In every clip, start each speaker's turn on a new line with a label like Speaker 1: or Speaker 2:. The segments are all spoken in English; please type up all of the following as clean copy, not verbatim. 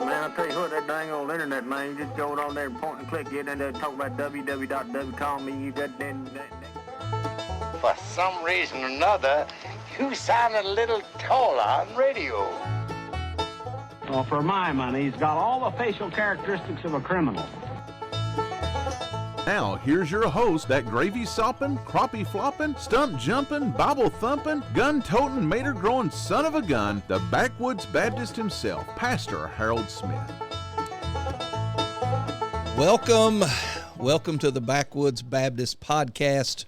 Speaker 1: internet, man. I'll tell you what, that dang old internet, man. You just go on there and point and click it and talk about www. Call me, you got then.
Speaker 2: For some reason or another, you sounded a little taller on radio.
Speaker 3: Well, for my money, he's got all the facial characteristics of a criminal.
Speaker 4: Now, here's your host, that gravy sopping, crappie flopping, stump jumping, Bible thumping, gun toting, mater growing son of a gun, the backwoods Baptist himself, Pastor Harold Smith.
Speaker 5: Welcome to the Backwoods Baptist Podcast,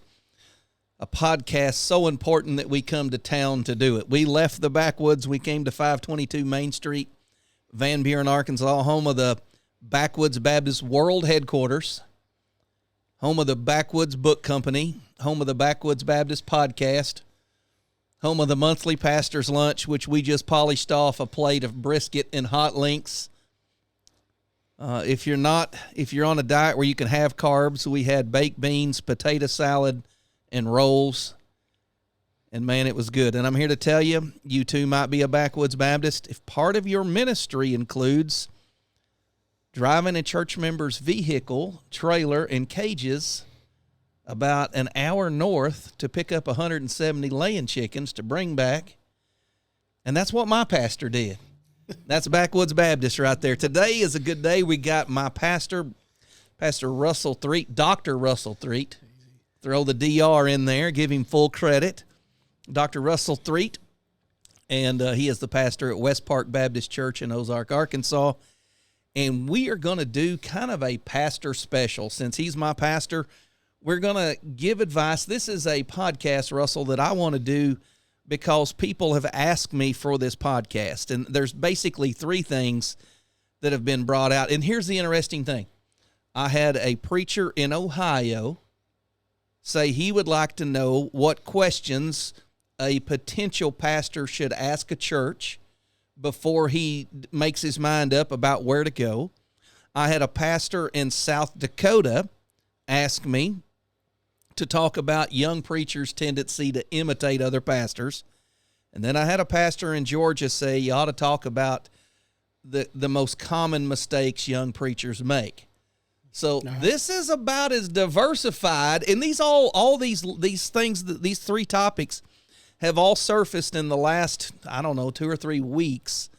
Speaker 5: a podcast so important that we come to town to do it. We left the backwoods, we came to 522 Main Street, Van Buren, Arkansas, home of the Backwoods Baptist World Headquarters, home of the Backwoods Book Company, home of the Backwoods Baptist Podcast, home of the monthly pastor's lunch, which we just polished off a plate of brisket and hot links. If you're on a diet where you can have carbs, we had baked beans, potato salad, and rolls. And man, it was good. And I'm here to tell you, you too might be a Backwoods Baptist. If part of your ministry includes driving a church member's vehicle, trailer, and cages about an hour north to pick up 170 laying chickens to bring back. And that's what my pastor did. That's Backwoods Baptist right there. Today is a good day. We got my pastor, Pastor Russell Threet, Dr. Russell Threet. Throw the DR in there, give him full credit. Dr. Russell Threet, and he is the pastor at West Park Baptist Church in Ozark, Arkansas. And we are going to do kind of a pastor special. Since he's my pastor, we're going to give advice. This is a podcast, Russell, that I want to do because people have asked me for this podcast. And there's basically three things that have been brought out. And here's the interesting thing. I had a preacher in Ohio say he would like to know what questions a potential pastor should ask a church before he makes his mind up about where to go. I had a pastor in South Dakota ask me to talk about young preachers' tendency to imitate other pastors. And then I had a pastor in Georgia say you ought to talk about the most common mistakes young preachers make. So this is about as diversified, and these things, these three topics have all surfaced in the last, 2 or 3 weeks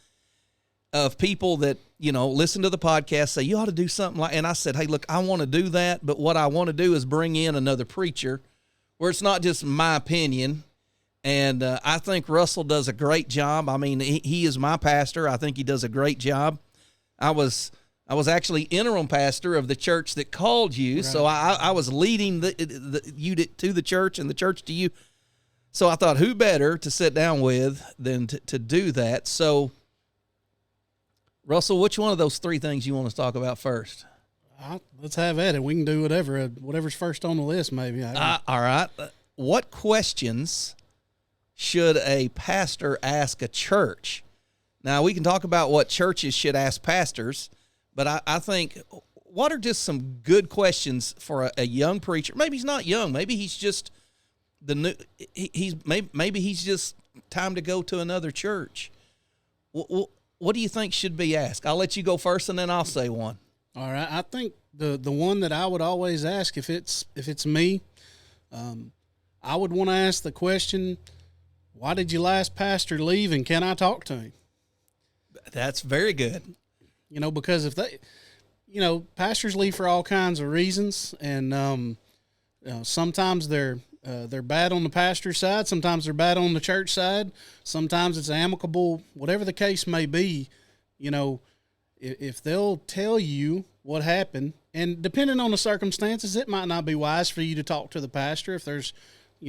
Speaker 5: of people that, listen to the podcast, say, you ought to do something like, and I said, hey, look, I want to do that, but what I want to do is bring in another preacher where it's not just my opinion. And I think Russell does a great job. I mean, he is my pastor. I think he does a great job. I was actually interim pastor of the church that called you, right. So I was leading you to the church and the church to you. So I thought, who better to sit down with than to do that? So, Russell, which one of those three things you want to talk about first?
Speaker 6: Let's have at it. We can do whatever's first on the list, maybe.
Speaker 5: All right. What questions should a pastor ask a church? Now, we can talk about what churches should ask pastors, but I think, what are just some good questions for a young preacher? Maybe he's not young. Maybe he's just maybe he's just time to go to another church. What do you think should be asked? I'll let you go first, and then I'll say one.
Speaker 6: All right. I think the one that I would always ask if it's me, I would want to ask the question, why did your last pastor leave, and can I talk to him?
Speaker 5: That's very good.
Speaker 6: Because if they, pastors leave for all kinds of reasons, and sometimes they're bad on the pastor's side. Sometimes they're bad on the church side. Sometimes it's amicable. Whatever the case may be, if they'll tell you what happened, and depending on the circumstances, it might not be wise for you to talk to the pastor if there's,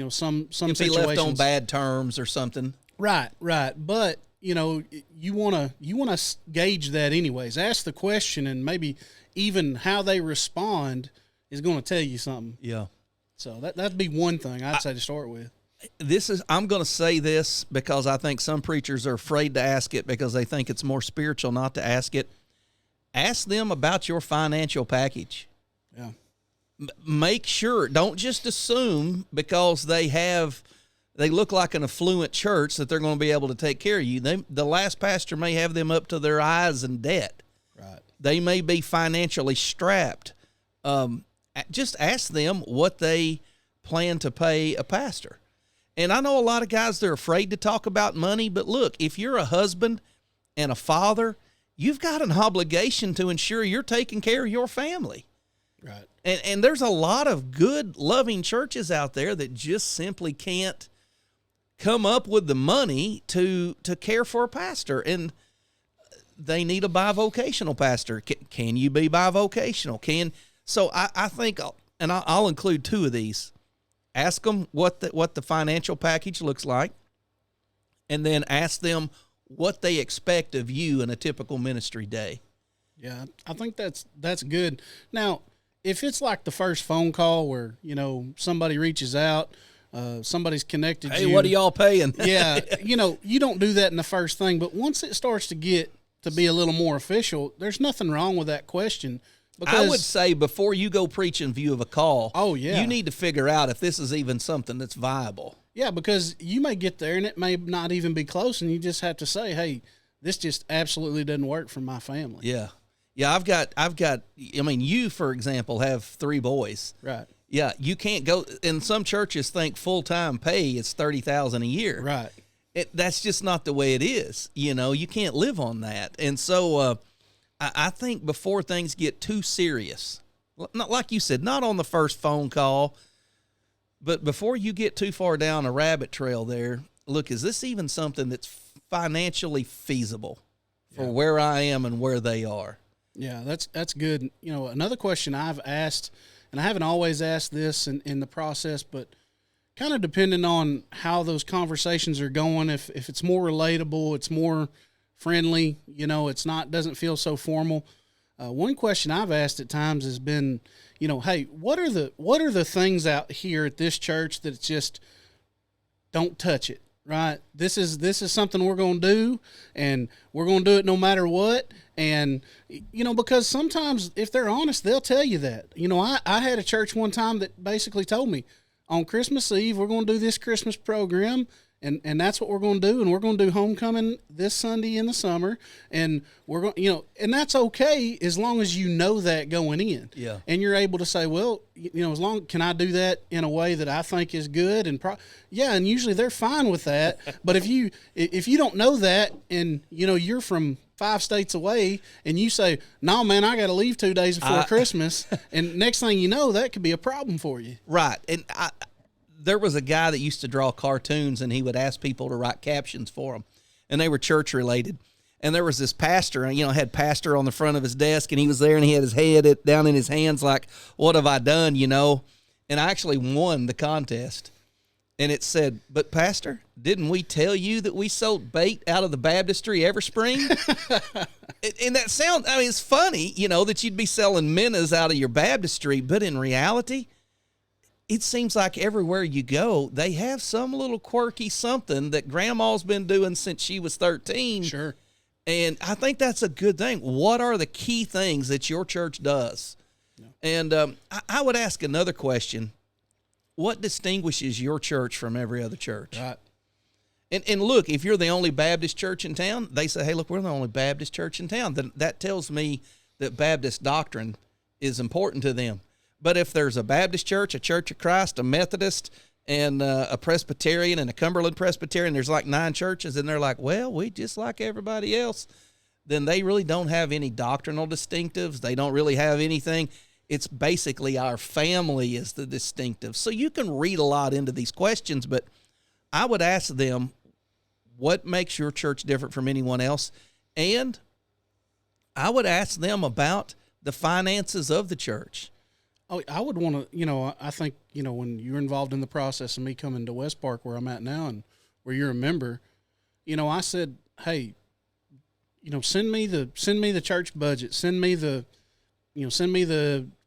Speaker 6: some
Speaker 5: if
Speaker 6: situations.
Speaker 5: If he left on bad terms or something.
Speaker 6: Right. But, you want to gauge that anyways. Ask the question, and maybe even how they respond is going to tell you something.
Speaker 5: Yeah.
Speaker 6: So that'd be one thing I'd say to start with.
Speaker 5: I'm going to say this because I think some preachers are afraid to ask it because they think it's more spiritual not to ask it. Ask them about your financial package.
Speaker 6: Yeah.
Speaker 5: Make sure, don't just assume because they have they look like an affluent church that they're going to be able to take care of you. The last pastor may have them up to their eyes in debt.
Speaker 6: Right.
Speaker 5: They may be financially strapped. Just ask them what they plan to pay a pastor. And I know a lot of guys, they're afraid to talk about money, but look, if you're a husband and a father, you've got an obligation to ensure you're taking care of your family.
Speaker 6: Right.
Speaker 5: And there's a lot of good, loving churches out there that just simply can't come up with the money to care for a pastor. And they need a bivocational pastor. Can you be bivocational? So I think, and I'll include two of these. Ask them what the financial package looks like, and then ask them what they expect of you in a typical ministry day.
Speaker 6: Yeah, I think that's good. Now, if it's like the first phone call where, somebody reaches out, somebody's connected you.
Speaker 5: Hey, what are y'all paying?
Speaker 6: Yeah, you don't do that in the first thing, but once it starts to get to be a little more official, there's nothing wrong with that question.
Speaker 5: I would say before you go preach in view of a call,
Speaker 6: you
Speaker 5: need to figure out if this is even something that's viable.
Speaker 6: Yeah, because you may get there and it may not even be close, and you just have to say, hey, this just absolutely doesn't work for my family.
Speaker 5: Yeah. Yeah, I've got, you, for example, have 3 boys.
Speaker 6: Right.
Speaker 5: Yeah, you can't go, and some churches think full-time pay is $30,000 a year.
Speaker 6: Right.
Speaker 5: That's just not the way it is. You can't live on that. And so I think before things get too serious, not like you said, not on the first phone call, but before you get too far down a rabbit trail there, look, is this even something that's financially feasible for where I am and where they are?
Speaker 6: Yeah, that's good. Another question I've asked, and I haven't always asked this in the process, but kind of depending on how those conversations are going, if it's more relatable, it's more friendly, it's doesn't feel so formal. One question I've asked at times has been, hey, what are the things out here at this church that just don't touch it, right? This is something we're going to do, and we're going to do it no matter what. And, because sometimes if they're honest, they'll tell you that. I had a church one time that basically told me on Christmas Eve, we're going to do this Christmas program. And that's what we're going to do. And we're going to do homecoming this Sunday in the summer. And we're going, and that's okay as long as you know that going in.
Speaker 5: Yeah.
Speaker 6: And you're able to say, well, can I do that in a way that I think is good? And and usually they're fine with that. But if you don't know that, and you're from 5 states away, and you say, no, man, I got to leave 2 days before Christmas. And next thing you know, that could be a problem for you.
Speaker 5: Right. And there was a guy that used to draw cartoons, and he would ask people to write captions for him, and they were church related. And there was this pastor, and had pastor on the front of his desk, and he was there, and he had his head down in his hands like, what have I done, And I actually won the contest. And it said, but pastor, didn't we tell you that we sold bait out of the baptistry every spring? And that sounds, it's funny, that you'd be selling minnows out of your baptistry, but in reality, it seems like everywhere you go, they have some little quirky something that grandma's been doing since she was 13.
Speaker 6: Sure.
Speaker 5: And I think that's a good thing. What are the key things that your church does? Yeah. And I would ask another question. What distinguishes your church from every other church?
Speaker 6: Right.
Speaker 5: And look, if you're the only Baptist church in town, they say, hey, look, we're the only Baptist church in town. Then that tells me that Baptist doctrine is important to them. But if there's a Baptist church, a Church of Christ, a Methodist, and a Presbyterian, and a Cumberland Presbyterian, there's like 9 churches, and they're like, well, we just like everybody else, then they really don't have any doctrinal distinctives. They don't really have anything. It's basically our family is the distinctive. So you can read a lot into these questions, but I would ask them, what makes your church different from anyone else? And I would ask them about the finances of the church.
Speaker 6: Oh, I would want to, I think, when you're involved in the process of me coming to West Park where I'm at now and where you're a member, I said, hey, send me the church budget, send me the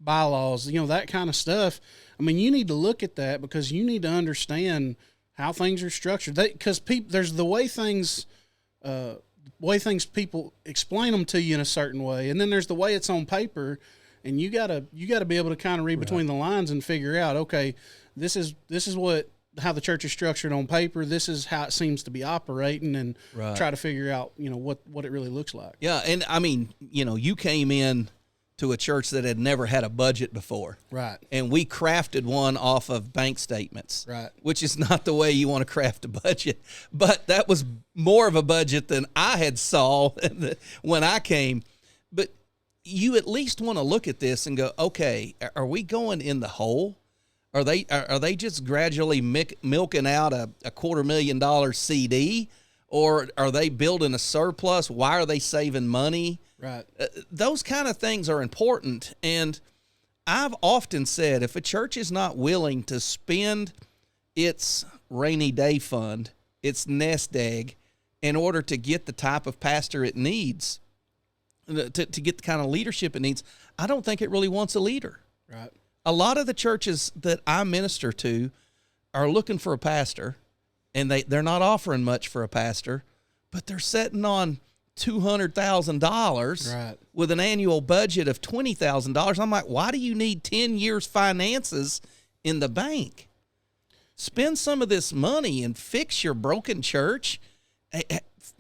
Speaker 6: bylaws, that kind of stuff. You need to look at that because you need to understand how things are structured. Because there's the way things people explain them to you in a certain way, and then there's the way it's on paper. And you gotta be able to kind of read between the lines and figure out, okay, this is what how the church is structured on paper. This is how it seems to be operating, and try to figure out, what it really looks like.
Speaker 5: Yeah, and I mean, you came in to a church that had never had a budget before.
Speaker 6: Right.
Speaker 5: And we crafted one off of bank statements.
Speaker 6: Right.
Speaker 5: Which is not the way you want to craft a budget. But that was more of a budget than I had saw when I came. But you at least want to look at this and go, okay, are we going in the hole? Are they just gradually milking out a $250,000 CD? Or are they building a surplus? Why are they saving money?
Speaker 6: Right.
Speaker 5: Those kind of things are important. And I've often said, if a church is not willing to spend its rainy day fund, its nest egg, in order to get the type of pastor it needs, to get the kind of leadership it needs, I don't think it really wants a leader.
Speaker 6: Right.
Speaker 5: A lot of the churches that I minister to are looking for a pastor, and they're not offering much for a pastor, but they're sitting on $200,000 with an annual budget of $20,000. I'm like, why do you need 10 years finances in the bank? Spend some of this money and fix your broken church.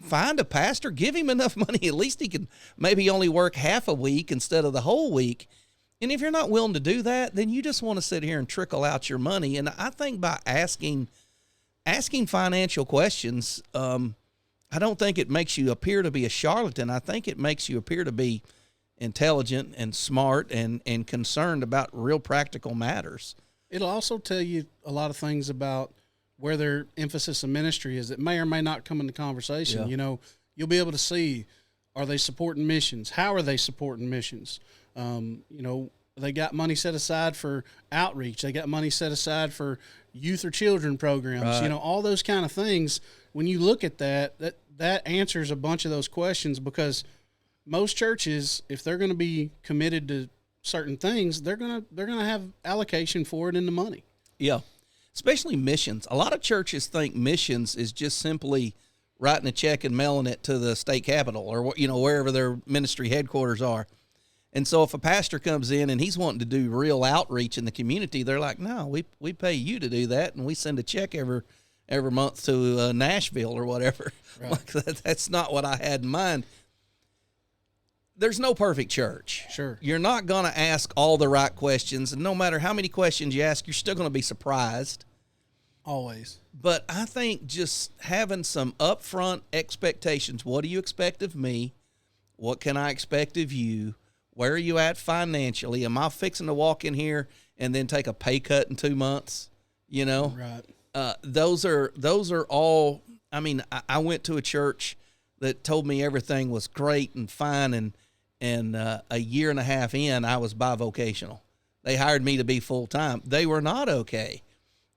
Speaker 5: Find a pastor, give him enough money. At least he can maybe only work half a week instead of the whole week. And if you're not willing to do that, then you just want to sit here and trickle out your money. And I think by asking financial questions, I don't think it makes you appear to be a charlatan. I think it makes you appear to be intelligent and smart and concerned about real practical matters.
Speaker 6: It'll also tell you a lot of things about where their emphasis of ministry is that may or may not come into conversation.
Speaker 5: Yeah.
Speaker 6: You'll be able to see, are they supporting missions? How are they supporting missions? They got money set aside for outreach. They got money set aside for youth or children programs.
Speaker 5: Right.
Speaker 6: All those kind of things. When you look at that answers a bunch of those questions, because most churches, if they're going to be committed to certain things, they're going to have allocation for it in the money.
Speaker 5: Yeah, especially missions. A lot of churches think missions is just simply writing a check and mailing it to the state capitol or wherever their ministry headquarters are. And so if a pastor comes in and he's wanting to do real outreach in the community, they're like, no, we pay you to do that, and we send a check every month to Nashville or whatever.
Speaker 6: Right.
Speaker 5: Like that's not what I had in mind. There's no perfect church.
Speaker 6: Sure.
Speaker 5: You're not going to ask all the right questions, and no matter how many questions you ask, you're still going to be surprised.
Speaker 6: Always.
Speaker 5: But I think just having some upfront expectations. What do you expect of me? What can I expect of you? Where are you at financially? Am I fixing to walk in here and then take a pay cut in 2 months?
Speaker 6: Right.
Speaker 5: Those are all. I mean, I went to a church that told me everything was great and fine, and a year and a half in, I was bivocational. They hired me to be full time. They were not okay.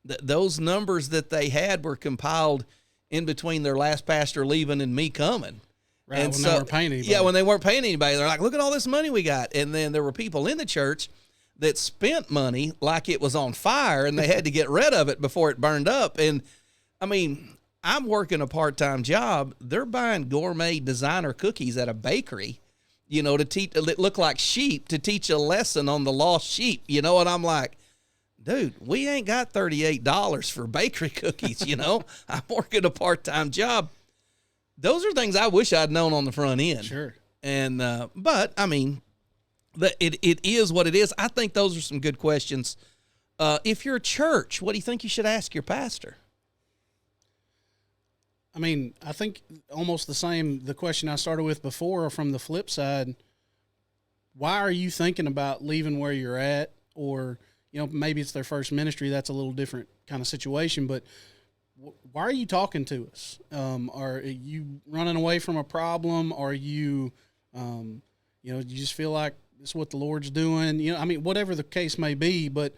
Speaker 5: Those numbers that they had were compiled in between their last pastor leaving and me coming.
Speaker 6: Right,
Speaker 5: and
Speaker 6: when they weren't paying anybody.
Speaker 5: Yeah, when they weren't paying anybody. They're like, look at all this money we got. And then there were people in the church that spent money like it was on fire, and they had to get rid of it before it burned up. And, I mean, I'm working a part-time job. They're buying gourmet designer cookies at a bakery, to look like sheep, to teach a lesson on the lost sheep, And I'm like, dude, we ain't got $38 for bakery cookies, I'm working a part-time job. Those are things I wish I'd known on the front end.
Speaker 6: Sure.
Speaker 5: And, but I mean, it is what it is. I think those are some good questions. If you're a church, what do you think you should ask your pastor?
Speaker 6: I mean, I think almost the question I started with before, or from the flip side, why are you thinking about leaving where you're at? Or, maybe it's their first ministry. That's a little different kind of situation, but why are you talking to us? Are you running away from a problem? Are you, you just feel like this is what the Lord's doing? Whatever the case may be, but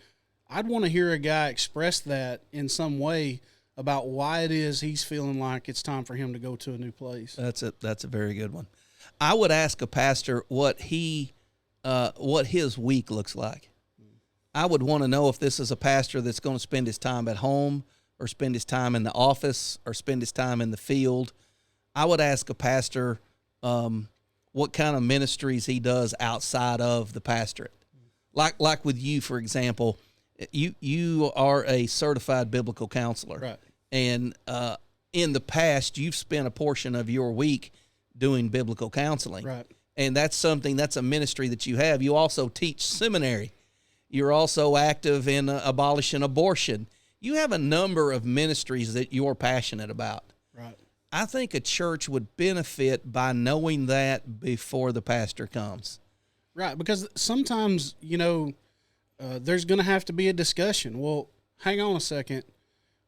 Speaker 6: I'd want to hear a guy express that in some way about why it is he's feeling like it's time for him to go to a new place.
Speaker 5: That's a very good one. I would ask a pastor what his week looks like. I would want to know if this is a pastor that's going to spend his time at home, or spend his time in the office, or spend his time in the field. I would ask a pastor what kind of ministries he does outside of the pastorate. Like with you, for example, You are a certified biblical counselor.
Speaker 6: Right.
Speaker 5: And in the past, you've spent a portion of your week doing biblical counseling.
Speaker 6: Right.
Speaker 5: And that's a ministry that you have. You also teach seminary. You're also active in abolishing abortion. You have a number of ministries that you're passionate about.
Speaker 6: Right.
Speaker 5: I think a church would benefit by knowing that before the pastor comes.
Speaker 6: Right, because sometimes, there's going to have to be a discussion. Well, hang on a second.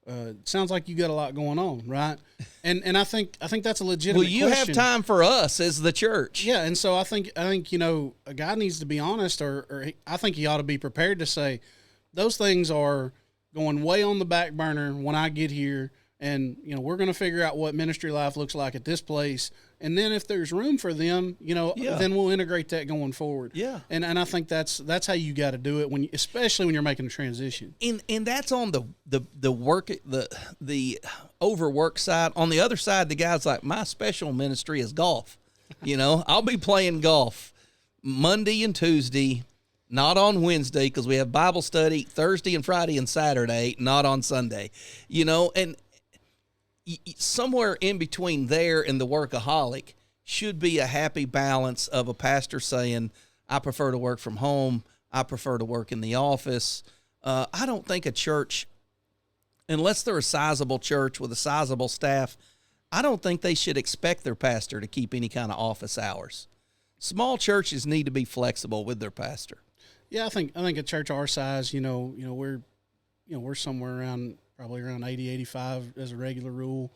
Speaker 6: It sounds like you got a lot going on, right? And I think that's a legitimate question.
Speaker 5: Well, you have time for us as the church.
Speaker 6: Yeah, and so I think a guy needs to be honest, or I think he ought to be prepared to say, those things are going way on the back burner when I get here, and we're going to figure out what ministry life looks like at this place, and then if there's room for them, then we'll integrate that going forward.
Speaker 5: Yeah,
Speaker 6: and I think that's how you got to do it especially when you're making a transition.
Speaker 5: And that's on the work the overwork side. On the other side, the guy's like, my special ministry is golf. I'll be playing golf Monday and Tuesday, not on Wednesday because we have Bible study Thursday and Friday and Saturday, not on Sunday. And somewhere in between there and the workaholic should be a happy balance of a pastor saying, I prefer to work from home. I prefer to work in the office. I don't think a church, unless they're a sizable church with a sizable staff, I don't think they should expect their pastor to keep any kind of office hours. Small churches need to be flexible with their pastor. Yeah,
Speaker 6: I think a church our size, we're somewhere around probably around 80, 85 as a regular rule.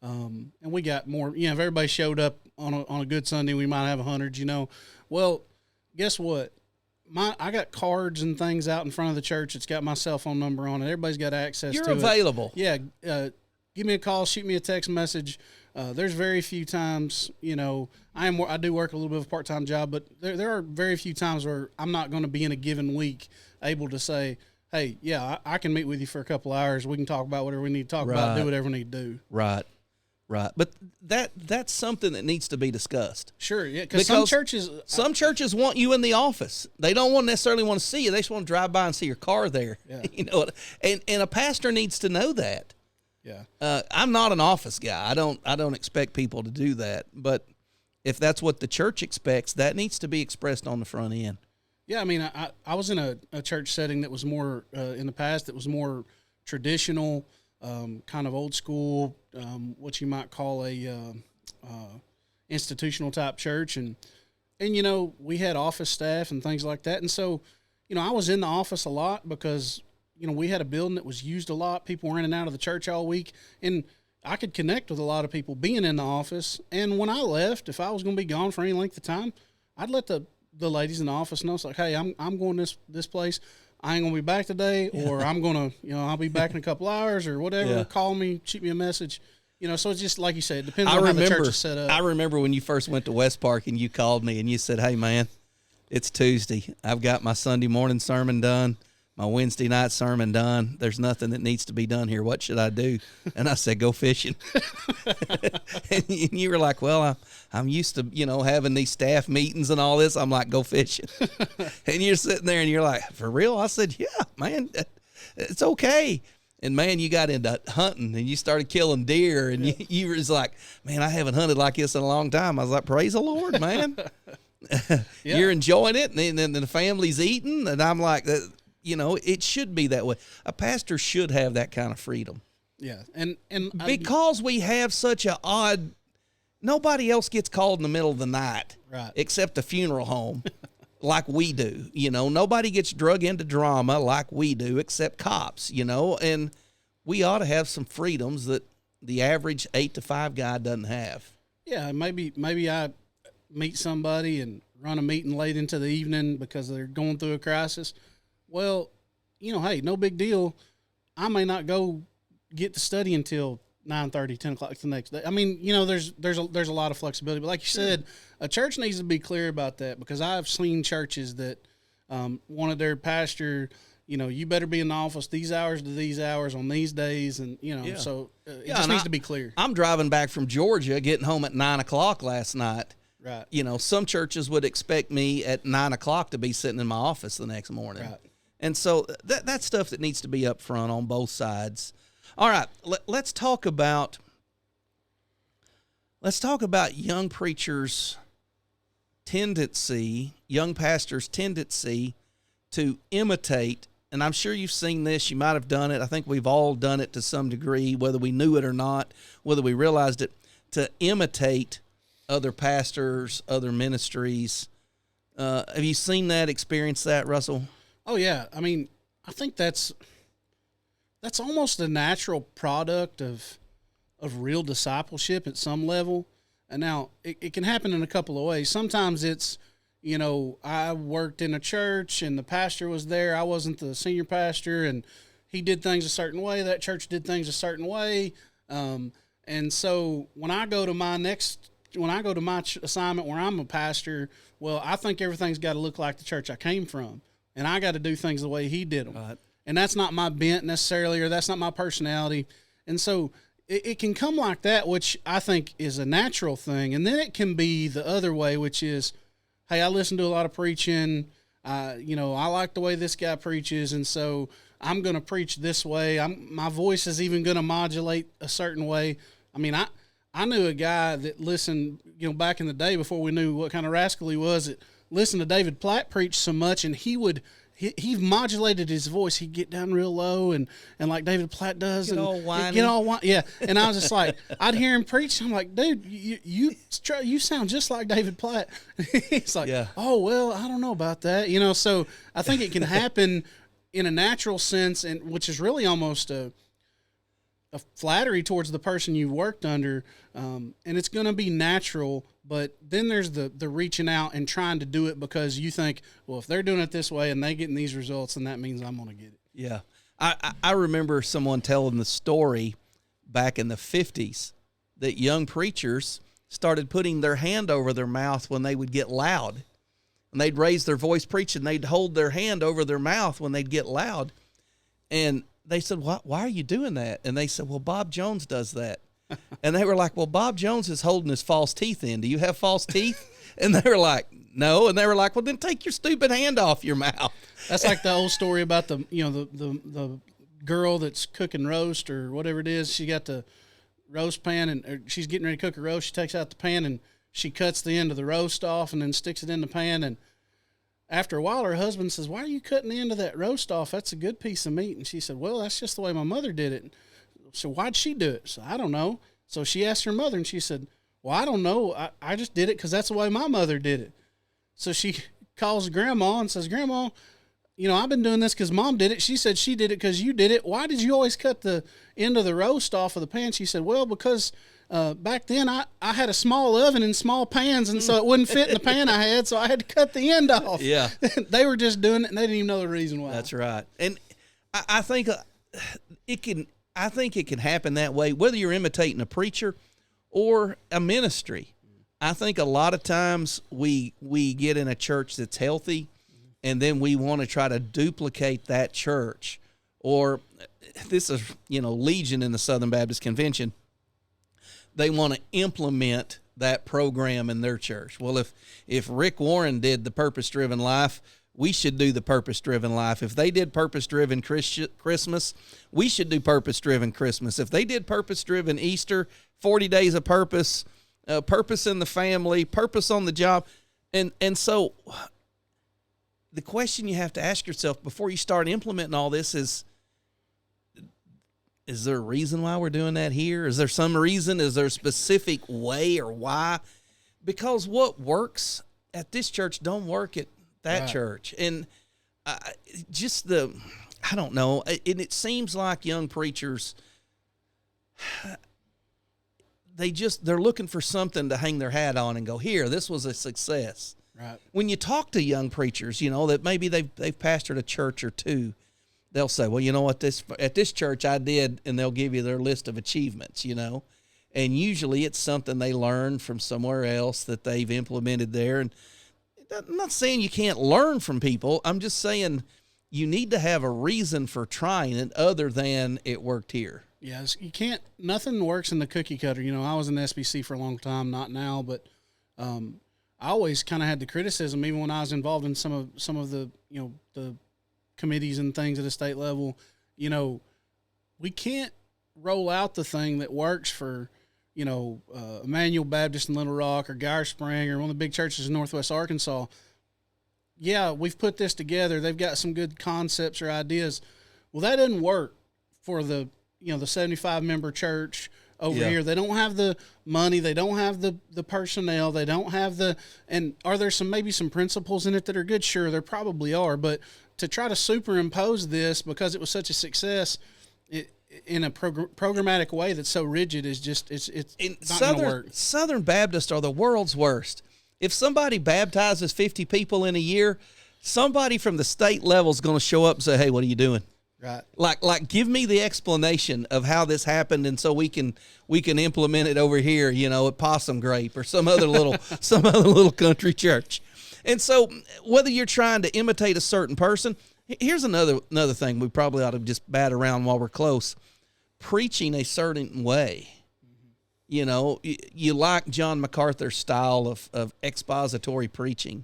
Speaker 6: And we got more, if everybody showed up on a good Sunday, we might have 100, Well, guess what? I got cards and things out in front of the church. It's got my cell phone number on it. Everybody's got access to it.
Speaker 5: You're available.
Speaker 6: Yeah. Give me a call, shoot me a text message. There's very few times, I do work a little bit of a part-time job, but there are very few times where I'm not going to be in a given week able to say, hey, yeah, I can meet with you for a couple hours. We can talk about whatever we need to talk about, do whatever we need to do.
Speaker 5: Right. But that's something that needs to be discussed.
Speaker 6: Sure, yeah,
Speaker 5: because some churches want you in the office. They don't necessarily want to see you. They just want to drive by and see your car there.
Speaker 6: Yeah.
Speaker 5: And a pastor needs to know that.
Speaker 6: Yeah.
Speaker 5: I'm not an office guy. I don't expect people to do that. But if that's what the church expects, that needs to be expressed on the front end.
Speaker 6: Yeah, I mean, I was in a church setting that was more, in the past, that was more traditional, kind of old school, what you might call a institutional type church. And we had office staff and things like that. And so, I was in the office a lot because, we had a building that was used a lot. People were in and out of the church all week. And I could connect with a lot of people being in the office. And when I left, if I was going to be gone for any length of time, I'd let the ladies in the office know, it's like, hey, I'm going this place. I ain't gonna be back today, or I'm gonna, I'll be back in a couple hours or whatever.
Speaker 5: Yeah.
Speaker 6: Call me, shoot me a message. So it's just like you said, it depends on how the church is set up.
Speaker 5: I remember when you first went to West Park and you called me and you said, hey man, it's Tuesday. I've got my Sunday morning sermon done, my Wednesday night sermon done. There's nothing that needs to be done here. What should I do? And I said, go fishing. And you were like, well, I'm used to, having these staff meetings and all this. I'm like, go fishing. And you're sitting there and you're like, for real? I said, yeah, man, it's okay. And man, you got into hunting and you started killing deer and you were just like, man, I haven't hunted like this in a long time. I was like, praise the Lord, man.
Speaker 6: Yeah.
Speaker 5: You're enjoying it. And then the family's eating. And I'm like, it should be that way. A pastor should have that kind of freedom.
Speaker 6: Yeah. And
Speaker 5: because we have such a odd, nobody else gets called in the middle of the night,
Speaker 6: right,
Speaker 5: except a funeral home like we do. Nobody gets drug into drama like we do, except cops, and we ought to have some freedoms that the average 8 to 5 guy doesn't have.
Speaker 6: Yeah. Maybe I meet somebody and run a meeting late into the evening because they're going through a crisis. Well, hey, no big deal. I may not go get to study until 9:30, 10 o'clock the next day. I mean, there's a lot of flexibility. But like you said, a church needs to be clear about that, because I've seen churches that wanted their pastor, you better be in the office these hours to these hours on these days. And, so it just needs to be clear.
Speaker 5: I'm driving back from Georgia, getting home at 9 o'clock last night.
Speaker 6: Right.
Speaker 5: Some churches would expect me at 9 o'clock to be sitting in my office the next morning.
Speaker 6: Right.
Speaker 5: And so that's stuff that needs to be up front on both sides. All right, let's talk about young preachers' tendency, young pastors' tendency to imitate. And I'm sure you've seen this. You might have done it. I think we've all done it to some degree, whether we knew it or not, whether we realized it, to imitate other pastors, other ministries. Have you seen that, experienced that, Russell?
Speaker 6: Oh yeah. I mean, I think that's almost a natural product of real discipleship at some level. And now it can happen in a couple of ways. Sometimes it's, I worked in a church and the pastor was there. I wasn't the senior pastor, and he did things a certain way. That church did things a certain way. And so when I go to my assignment where I'm a pastor, well, I think everything's got to look like the church I came from, and I got to do things the way he did them.
Speaker 5: Right.
Speaker 6: And that's not my bent necessarily, or that's not my personality. And so it can come like that, which I think is a natural thing. And then it can be the other way, which is, hey, I listen to a lot of preaching. I like the way this guy preaches, and so I'm going to preach this way. My voice is even going to modulate a certain way. I mean, I knew a guy that listened, back in the day before we knew what kind of rascal he was, that listened to David Platt preach so much, and he modulated his voice. He'd get down real low and like David Platt does.
Speaker 5: Get
Speaker 6: and
Speaker 5: all whiny.
Speaker 6: Get all whiny. Yeah. And I was just like, I'd hear him preach. I'm like, dude, you sound just like David Platt. He's like,
Speaker 5: yeah.
Speaker 6: Oh, well, I don't know about that. So I think it can happen in a natural sense, and which is really almost a flattery towards the person you worked under, and it's going to be natural. But then there's the reaching out and trying to do it because you think, well, if they're doing it this way and they getting these results, then that means I'm going to get it.
Speaker 5: Yeah. I remember someone telling the story back in the 50s that young preachers started putting their hand over their mouth when they would get loud. And they'd raise their voice preaching. They'd hold their hand over their mouth when they'd get loud. And they said, why are you doing that? And they said, well, Bob Jones does that. And they were like, well, Bob Jones is holding his false teeth in. Do you have false teeth? And they were like, no. And they were like, well, then take your stupid hand off your mouth.
Speaker 6: That's like the old story about the girl that's cooking roast or whatever it is. She got the roast pan, and she's getting ready to cook a roast. She takes out the pan and she cuts the end of the roast off and then sticks it in the pan. And after a while, her husband says, why are you cutting the end of that roast off? That's a good piece of meat. And she said, well, that's just the way my mother did it. So why'd she do it? So I don't know. So she asked her mother, and she said, well, I don't know. I just did it because that's the way my mother did it. So she calls Grandma and says, Grandma, I've been doing this because Mom did it. She said she did it because you did it. Why did you always cut the end of the roast off of the pan? She said, well, because back then I had a small oven and small pans, and so it wouldn't fit in the pan I had, so I had to cut the end off.
Speaker 5: Yeah.
Speaker 6: They were just doing it, and they didn't even know the reason why.
Speaker 5: That's right. And I think it can happen that way, whether you're imitating a preacher or a ministry. I think a lot of times we get in a church that's healthy, and then we want to try to duplicate that church. Or this is, Legion in the Southern Baptist Convention. They want to implement that program in their church. Well, if Rick Warren did the purpose-driven life, we should do the purpose-driven life. If they did purpose-driven Christmas, we should do purpose-driven Christmas. If they did purpose-driven Easter, 40 days of purpose, purpose in the family, purpose on the job. And so the question you have to ask yourself before you start implementing all this is there a reason why we're doing that here? Is there some reason? Is there a specific way or why? Because what works at this church don't work at that
Speaker 6: Right.
Speaker 5: church. And I don't know. And it seems like young preachers, they're looking for something to hang their hat on and go, here, this was a success.
Speaker 6: Right.
Speaker 5: When you talk to young preachers, that maybe they've pastored a church or two, they'll say, well, you know what, at this church I did, and they'll give you their list of achievements, and usually it's something they learned from somewhere else that they've implemented there. And I'm not saying you can't learn from people. I'm just saying you need to have a reason for trying it other than it worked here.
Speaker 6: Yes, you can't. Nothing works in the cookie cutter. I was in SBC for a long time, not now, but I always kind of had the criticism, even when I was involved in some of the the committees and things at a state level, you know, we can't roll out the thing that works for, you know, Emmanuel Baptist in Little Rock or Geyer Spring or one of the big churches in Northwest Arkansas. Yeah, we've put this together. They've got some good concepts or ideas. Well, that doesn't work for the 75-member church over here. They don't have the money. They don't have the personnel. They don't have and are there maybe some principles in it that are good? Sure, there probably are. But to try to superimpose this because it was such a success in a programmatic way that's so rigid is just, it's not going to work.
Speaker 5: Southern Baptists are the world's worst. If somebody baptizes 50 people in a year, somebody from the state level is going to show up and say, hey, what are you doing?
Speaker 6: Right.
Speaker 5: Like, give me the explanation of how this happened, and so we can implement it over here, you know, at Possum Grape or some other little country church. And so, whether you're trying to imitate a certain person, here's another thing we probably ought to just bat around while we're close: preaching a certain way. You know, you like John MacArthur's style of expository preaching.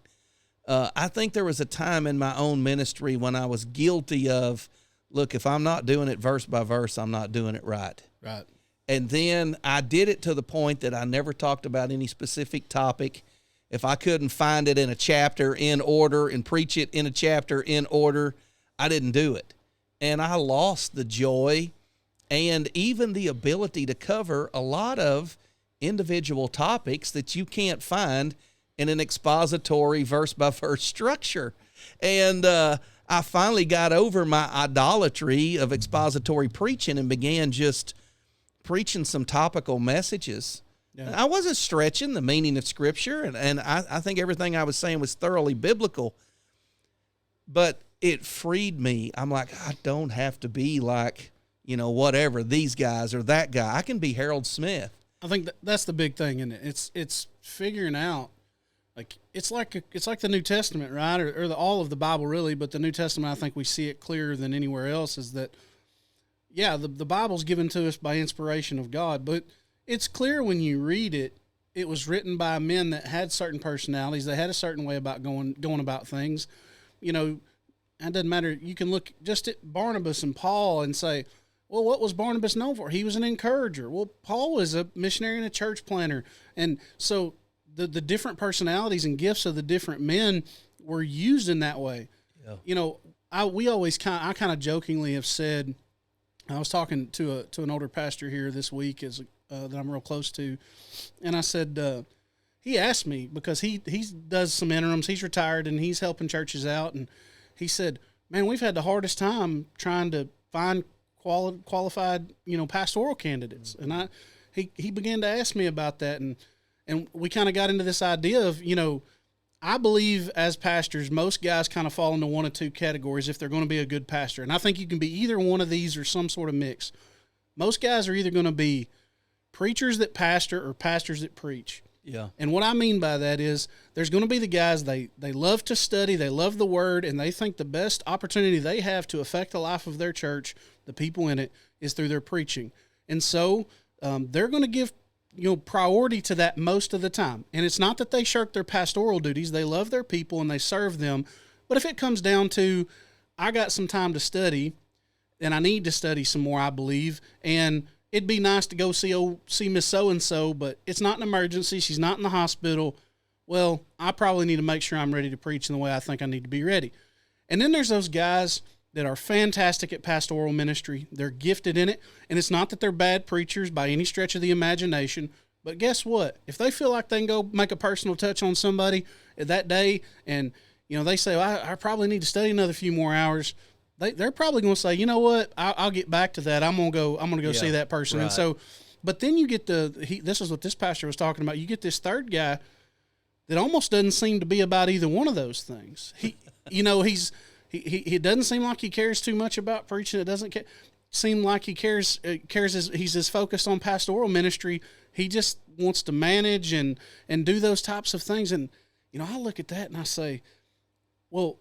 Speaker 5: I think there was a time in my own ministry when I was guilty of, look, if I'm not doing it verse by verse, I'm not doing it right.
Speaker 6: Right.
Speaker 5: And then I did it to the point that I never talked about any specific topic. If I couldn't find it in a chapter in order and preach it in a chapter in order, I didn't do it. And I lost the joy and even the ability to cover a lot of individual topics that you can't find in an expository verse by verse structure. And I finally got over my idolatry of expository preaching and began just preaching some topical messages. Yeah. I wasn't stretching the meaning of Scripture, and I think everything I was saying was thoroughly biblical. But it freed me. I'm like, I don't have to be like, you know, whatever, these guys or that guy. I can be Harold Smith.
Speaker 6: I think that's the big thing, isn't it? It's figuring out. Like it's like the New Testament, right? Or all of the Bible, really. But the New Testament, I think we see it clearer than anywhere else. Is that, yeah, the Bible's given to us by inspiration of God, but it's clear when you read it. It was written by men that had certain personalities. They had a certain way about going about things. You know, it doesn't matter. You can look just at Barnabas and Paul and say, well, what was Barnabas known for? He was an encourager. Well, Paul was a missionary and a church planter, and so. The different personalities and gifts of the different men were used in that way. Yeah. You know, I kind of jokingly have said, I was talking to an older pastor here this week that I'm real close to, and I said, he asked me because he does some interims, he's retired and he's helping churches out, and he said, man, we've had the hardest time trying to find qualified, you know, pastoral candidates. And he began to ask me about that, and we kind of got into this idea of, you know, I believe as pastors, most guys kind of fall into one of two categories if they're going to be a good pastor. And I think you can be either one of these or some sort of mix. Most guys are either going to be preachers that pastor or pastors that preach.
Speaker 5: Yeah.
Speaker 6: And what I mean by that is there's going to be the guys, they love to study, they love the word, and they think the best opportunity they have to affect the life of their church, the people in it, is through their preaching. And so they're going to give priority to that most of the time. And it's not that they shirk their pastoral duties. They love their people and they serve them. But if it comes down to, I got some time to study and I need to study some more, I believe, and it'd be nice to go see Miss So-and-so, but it's not an emergency. She's not in the hospital. Well, I probably need to make sure I'm ready to preach in the way I think I need to be ready. And then there's those guys that are fantastic at pastoral ministry. They're gifted in it. And it's not that they're bad preachers by any stretch of the imagination. But guess what? If they feel like they can go make a personal touch on somebody that day and, you know, they say, well, I probably need to study another few more hours, they're probably going to say, you know what, I'll get back to that. I'm going to go see that person. Right. And so, but then you get this is what this pastor was talking about. You get this third guy that almost doesn't seem to be about either one of those things. He doesn't seem like he cares too much about preaching. It doesn't seem like he cares he's as focused on pastoral ministry. He just wants to manage and do those types of things. And, you know, I look at that and I say, well,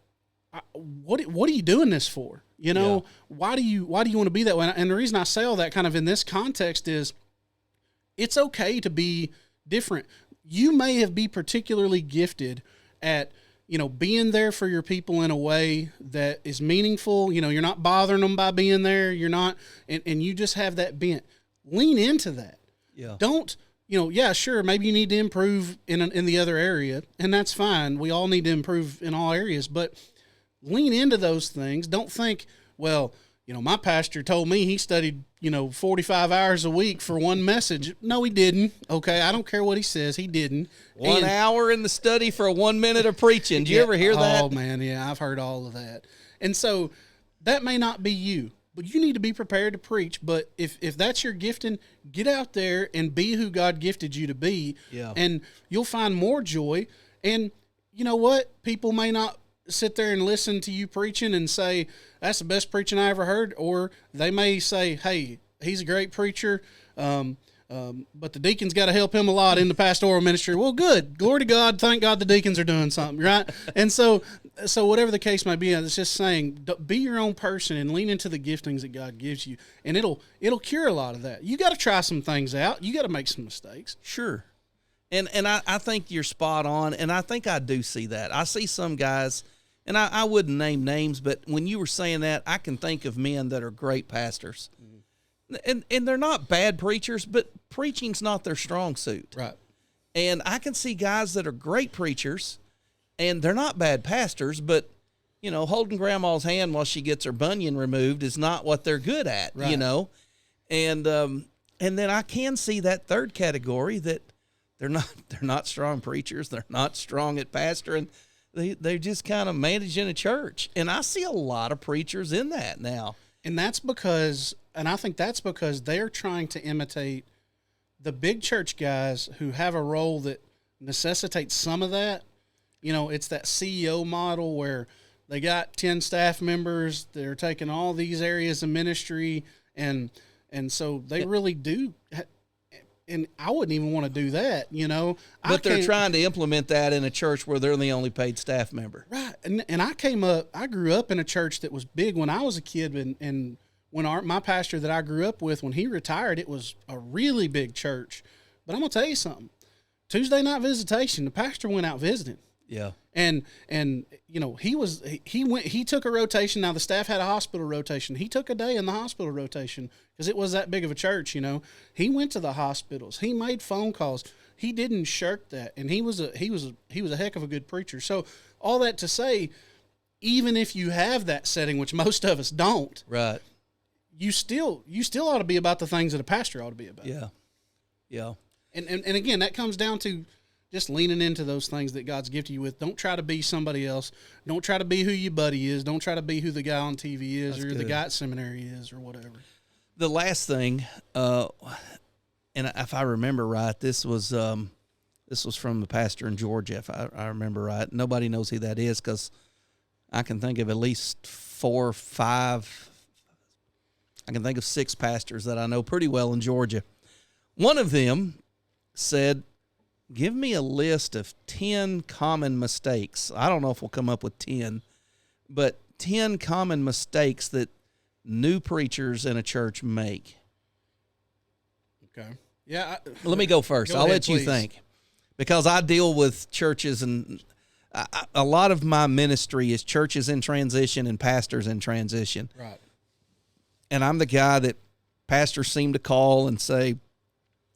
Speaker 6: what are you doing this for? You know, yeah. Why do you want to be that way? And the reason I say all that kind of in this context is it's okay to be different. You may be particularly gifted at being there for your people in a way that is meaningful. You're not bothering them by being there. You're not, and you just have that bent. Lean into that.
Speaker 5: Yeah.
Speaker 6: Don't, yeah, sure, maybe you need to improve in the other area, and that's fine. We all need to improve in all areas, but lean into those things. Don't think, well, my pastor told me he studied, 45 hours a week for one message. No, he didn't. Okay. I don't care what he says. He didn't.
Speaker 5: 1 hour in the study for 1 minute of preaching. Do you ever hear that?
Speaker 6: Oh man. Yeah. I've heard all of that. And so that may not be you, but you need to be prepared to preach. But if that's your gifting, get out there and be who God gifted you to be.
Speaker 5: Yeah.
Speaker 6: And you'll find more joy. And you know what? People may not sit there and listen to you preaching and say, that's the best preaching I ever heard. Or they may say, hey, he's a great preacher, but the deacons got to help him a lot in the pastoral ministry. Well, good. Glory to God. Thank God the deacons are doing something, right? And so whatever the case may be, it's just saying, be your own person and lean into the giftings that God gives you. And it'll cure a lot of that. You got to try some things out. You got to make some mistakes.
Speaker 5: Sure. And I think you're spot on, and I think I do see that. I see some guys, and I wouldn't name names, but when you were saying that, I can think of men that are great pastors. Mm-hmm. And they're not bad preachers, but preaching's not their strong suit.
Speaker 6: Right.
Speaker 5: And I can see guys that are great preachers, and they're not bad pastors, but, holding grandma's hand while she gets her bunion removed is not what they're good at,
Speaker 6: right.
Speaker 5: And then I can see that third category that they're not strong preachers. They're not strong at pastoring. They're just kind of managing a church. And I see a lot of preachers in that now.
Speaker 6: And I think that's because they're trying to imitate the big church guys who have a role that necessitates some of that. It's that CEO model where they got 10 staff members. They're taking all these areas of ministry. And so they really do. And I wouldn't even want to do that,
Speaker 5: But they're trying to implement that in a church where they're the only paid staff member.
Speaker 6: Right. And I grew up in a church that was big when I was a kid. And when my pastor that I grew up with, when he retired, it was a really big church. But I'm going to tell you something. Tuesday night visitation, the pastor went out visiting.
Speaker 5: Yeah.
Speaker 6: And he took a rotation. Now the staff had a hospital rotation. He took a day in the hospital rotation because it was that big of a church, He went to the hospitals. He made phone calls. He didn't shirk that. And he was a heck of a good preacher. So all that to say, even if you have that setting, which most of us don't,
Speaker 5: right,
Speaker 6: you still ought to be about the things that a pastor ought to be about.
Speaker 5: Yeah. Yeah.
Speaker 6: And again, that comes down to just leaning into those things that God's gifted you with. Don't try to be somebody else. Don't try to be who your buddy is. Don't try to be who the guy on TV is. That's or good. The guy at seminary is or whatever.
Speaker 5: The last thing, and if I remember right, this was from the pastor in Georgia, if I remember right. Nobody knows who that is because I can think of at least 4 or 5. I can think of 6 pastors that I know pretty well in Georgia. One of them said, give me a list of 10 common mistakes. I don't know if we'll come up with 10, but 10 common mistakes that new preachers in a church make.
Speaker 6: Okay. Yeah.
Speaker 5: Let me go first. I'll let you think. Because I deal with churches, and a lot of my ministry is churches in transition and pastors in transition.
Speaker 6: Right.
Speaker 5: And I'm the guy that pastors seem to call and say,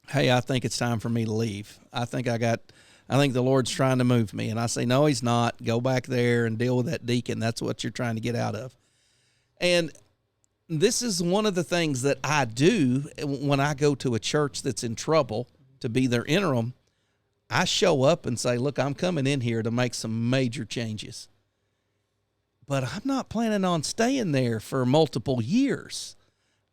Speaker 5: hey, I think it's time for me to leave. I think the Lord's trying to move me. And I say, no, he's not. Go back there and deal with that deacon. That's what you're trying to get out of. And this is one of the things that I do when I go to a church that's in trouble to be their interim. I show up and say, look, I'm coming in here to make some major changes. But I'm not planning on staying there for multiple years.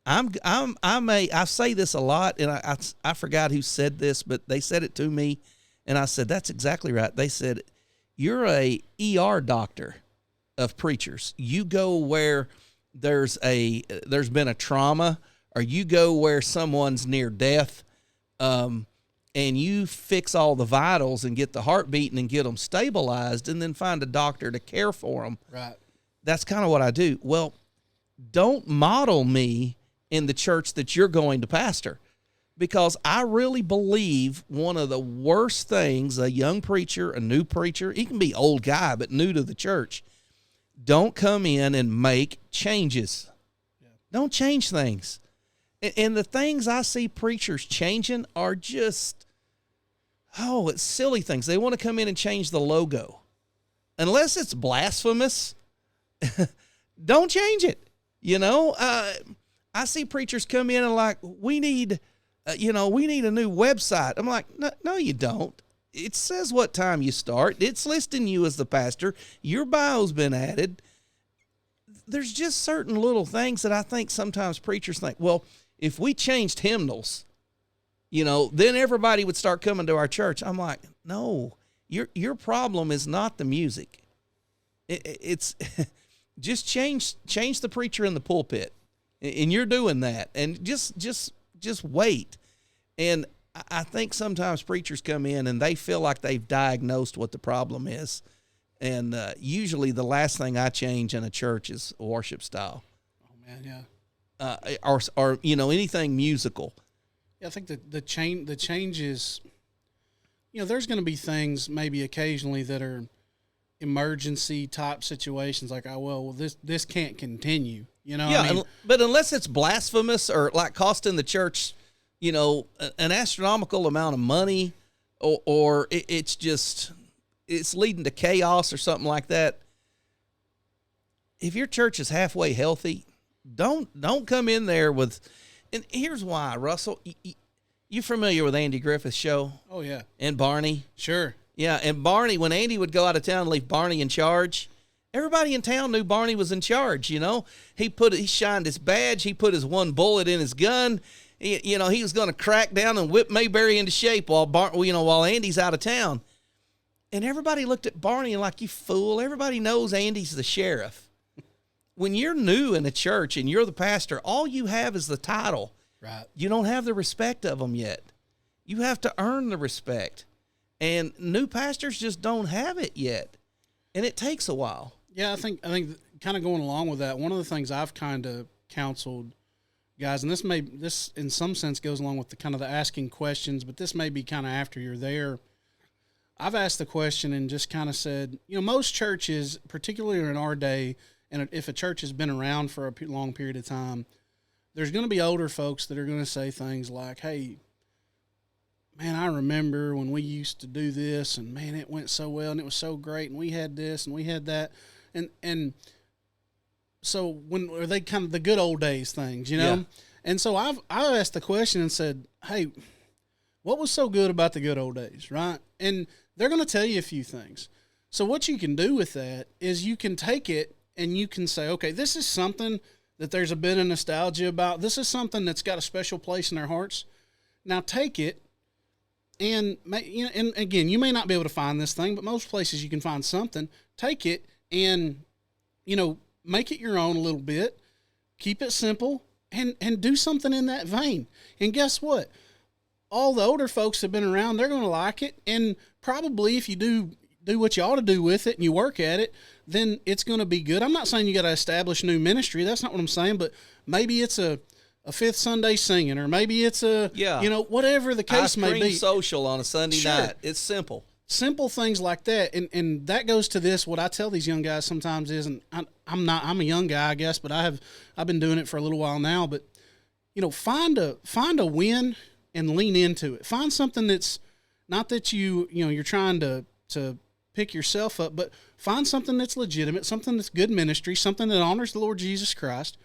Speaker 5: I say this a lot, and I forgot who said this, but they said it to me, and I said, that's exactly right. They said, you're a ER doctor of preachers. You go where there's been a trauma, or you go where someone's near death, and you fix all the vitals and get the heart beating and get them stabilized, and then find a doctor to care for them.
Speaker 6: Right.
Speaker 5: That's kind of what I do. Well, don't model me in the church that you're going to pastor, because I really believe one of the worst things a young preacher, a new preacher, he can be old guy, but new to the church, don't come in and make changes. Yeah. Don't change things. And the things I see preachers changing are just, it's silly things. They want to come in and change the logo. Unless it's blasphemous, don't change it. I see preachers come in and like, we need a new website. I'm like, no, you don't. It says what time you start. It's listing you as the pastor. Your bio's been added. There's just certain little things that I think sometimes preachers think, well, if we changed hymnals, then everybody would start coming to our church. I'm like, no, your problem is not the music. It's just change the preacher in the pulpit, and you're doing that. And just wait. And I think sometimes preachers come in and they feel like they've diagnosed what the problem is. And usually the last thing I change in a church is worship style.
Speaker 6: Oh man, yeah.
Speaker 5: Or anything musical.
Speaker 6: Yeah, I think the change is, there's going to be things maybe occasionally that are emergency type situations, like, this can't continue.
Speaker 5: But unless it's blasphemous or like costing the church, an astronomical amount of money, or it's leading to chaos or something like that. If your church is halfway healthy, don't come in there with, and here's why, Russell. You familiar with Andy Griffith's show? Oh yeah. And Barney?
Speaker 6: Sure.
Speaker 5: Yeah, and Barney, when Andy would go out of town and leave Barney in charge, everybody in town knew Barney was in charge. He shined his badge. He put his one bullet in his gun. He was going to crack down and whip Mayberry into shape while Andy's out of town. And everybody looked at Barney and like, you fool. Everybody knows Andy's the sheriff. When you're new in a church and you're the pastor, all you have is the title.
Speaker 6: Right.
Speaker 5: You don't have the respect of them yet. You have to earn the respect. And new pastors just don't have it yet. And it takes a while.
Speaker 6: Yeah, I think kind of going along with that, one of the things I've kind of counseled guys, and this in some sense goes along with the kind of the asking questions, but this may be kind of after you're there. I've asked the question and just kind of said, most churches, particularly in our day, and if a church has been around for a long period of time, there's going to be older folks that are going to say things like, hey, man, I remember when we used to do this, and man, it went so well, and it was so great, and we had this, and we had that. And so when are they kind of the good old days things,
Speaker 5: Yeah.
Speaker 6: And so I asked the question and said, hey, what was so good about the good old days, right? And they're going to tell you a few things. So what you can do with that is you can take it and you can say, okay, this is something that there's a bit of nostalgia about. This is something that's got a special place in their hearts. Now take it and again, you may not be able to find this thing, but most places you can find something. Take it and, make it your own a little bit. Keep it simple and do something in that vein. And guess what? All the older folks that have been around, they're going to like it. And probably if you do what you ought to do with it and you work at it, then it's going to be good. I'm not saying you got to establish new ministry. That's not what I'm saying, but maybe it's a fifth Sunday singing, or maybe it's whatever the case may be.
Speaker 5: Social on a Sunday night. It's simple.
Speaker 6: Simple things like that. And that goes to this, what I tell these young guys sometimes is, and I'm a young guy, I guess, but I've been doing it for a little while now, but find a win and lean into it. Find something that's not that you're trying to pick yourself up, but find something that's legitimate, something that's good ministry, something that honors the Lord Jesus Christ,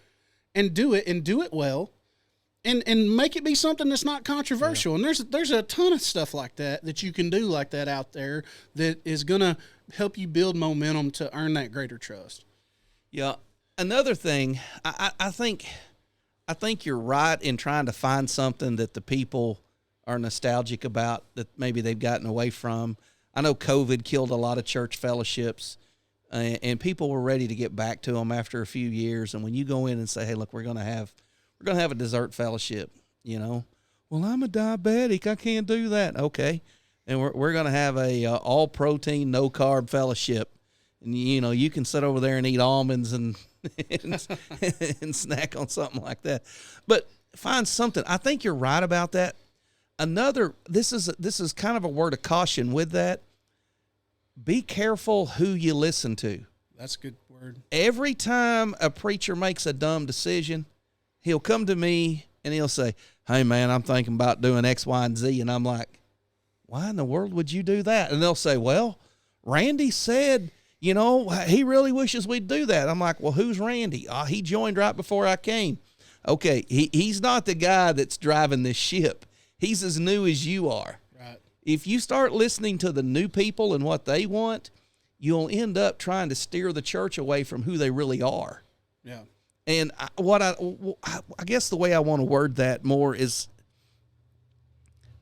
Speaker 6: and do it well, and make it be something that's not controversial. Yeah. And there's a ton of stuff like that you can do like that out there that is going to help you build momentum to earn that greater trust.
Speaker 5: Yeah. Another thing, I think you're right in trying to find something that the people are nostalgic about, that maybe they've gotten away from. I know COVID killed a lot of church fellowships, and people were ready to get back to them after a few years. And when you go in and say, hey, look, we're going to have a dessert fellowship, well, I'm a diabetic, I can't do that. Okay. And we're going to have a all protein, no carb fellowship. And, you can sit over there and eat almonds and snack on something like that. But find something. I think you're right about that. This is kind of a word of caution with that. Be careful who you listen to.
Speaker 6: That's a good word. Every
Speaker 5: time a preacher makes a dumb decision, he'll come to me and he'll say, "Hey man, I'm thinking about doing X, Y, and Z." And I'm like, "Why in the world would you do that?" And they'll say, "Well, Randy said, he really wishes we'd do that." I'm like, "Well, who's Randy?" He joined right before I came. Okay, he's not the guy that's driving this ship. He's as new as you are.
Speaker 6: Right.
Speaker 5: If you start listening to the new people and what they want, you'll end up trying to steer the church away from who they really are.
Speaker 6: Yeah.
Speaker 5: And I guess the way I want to word that more is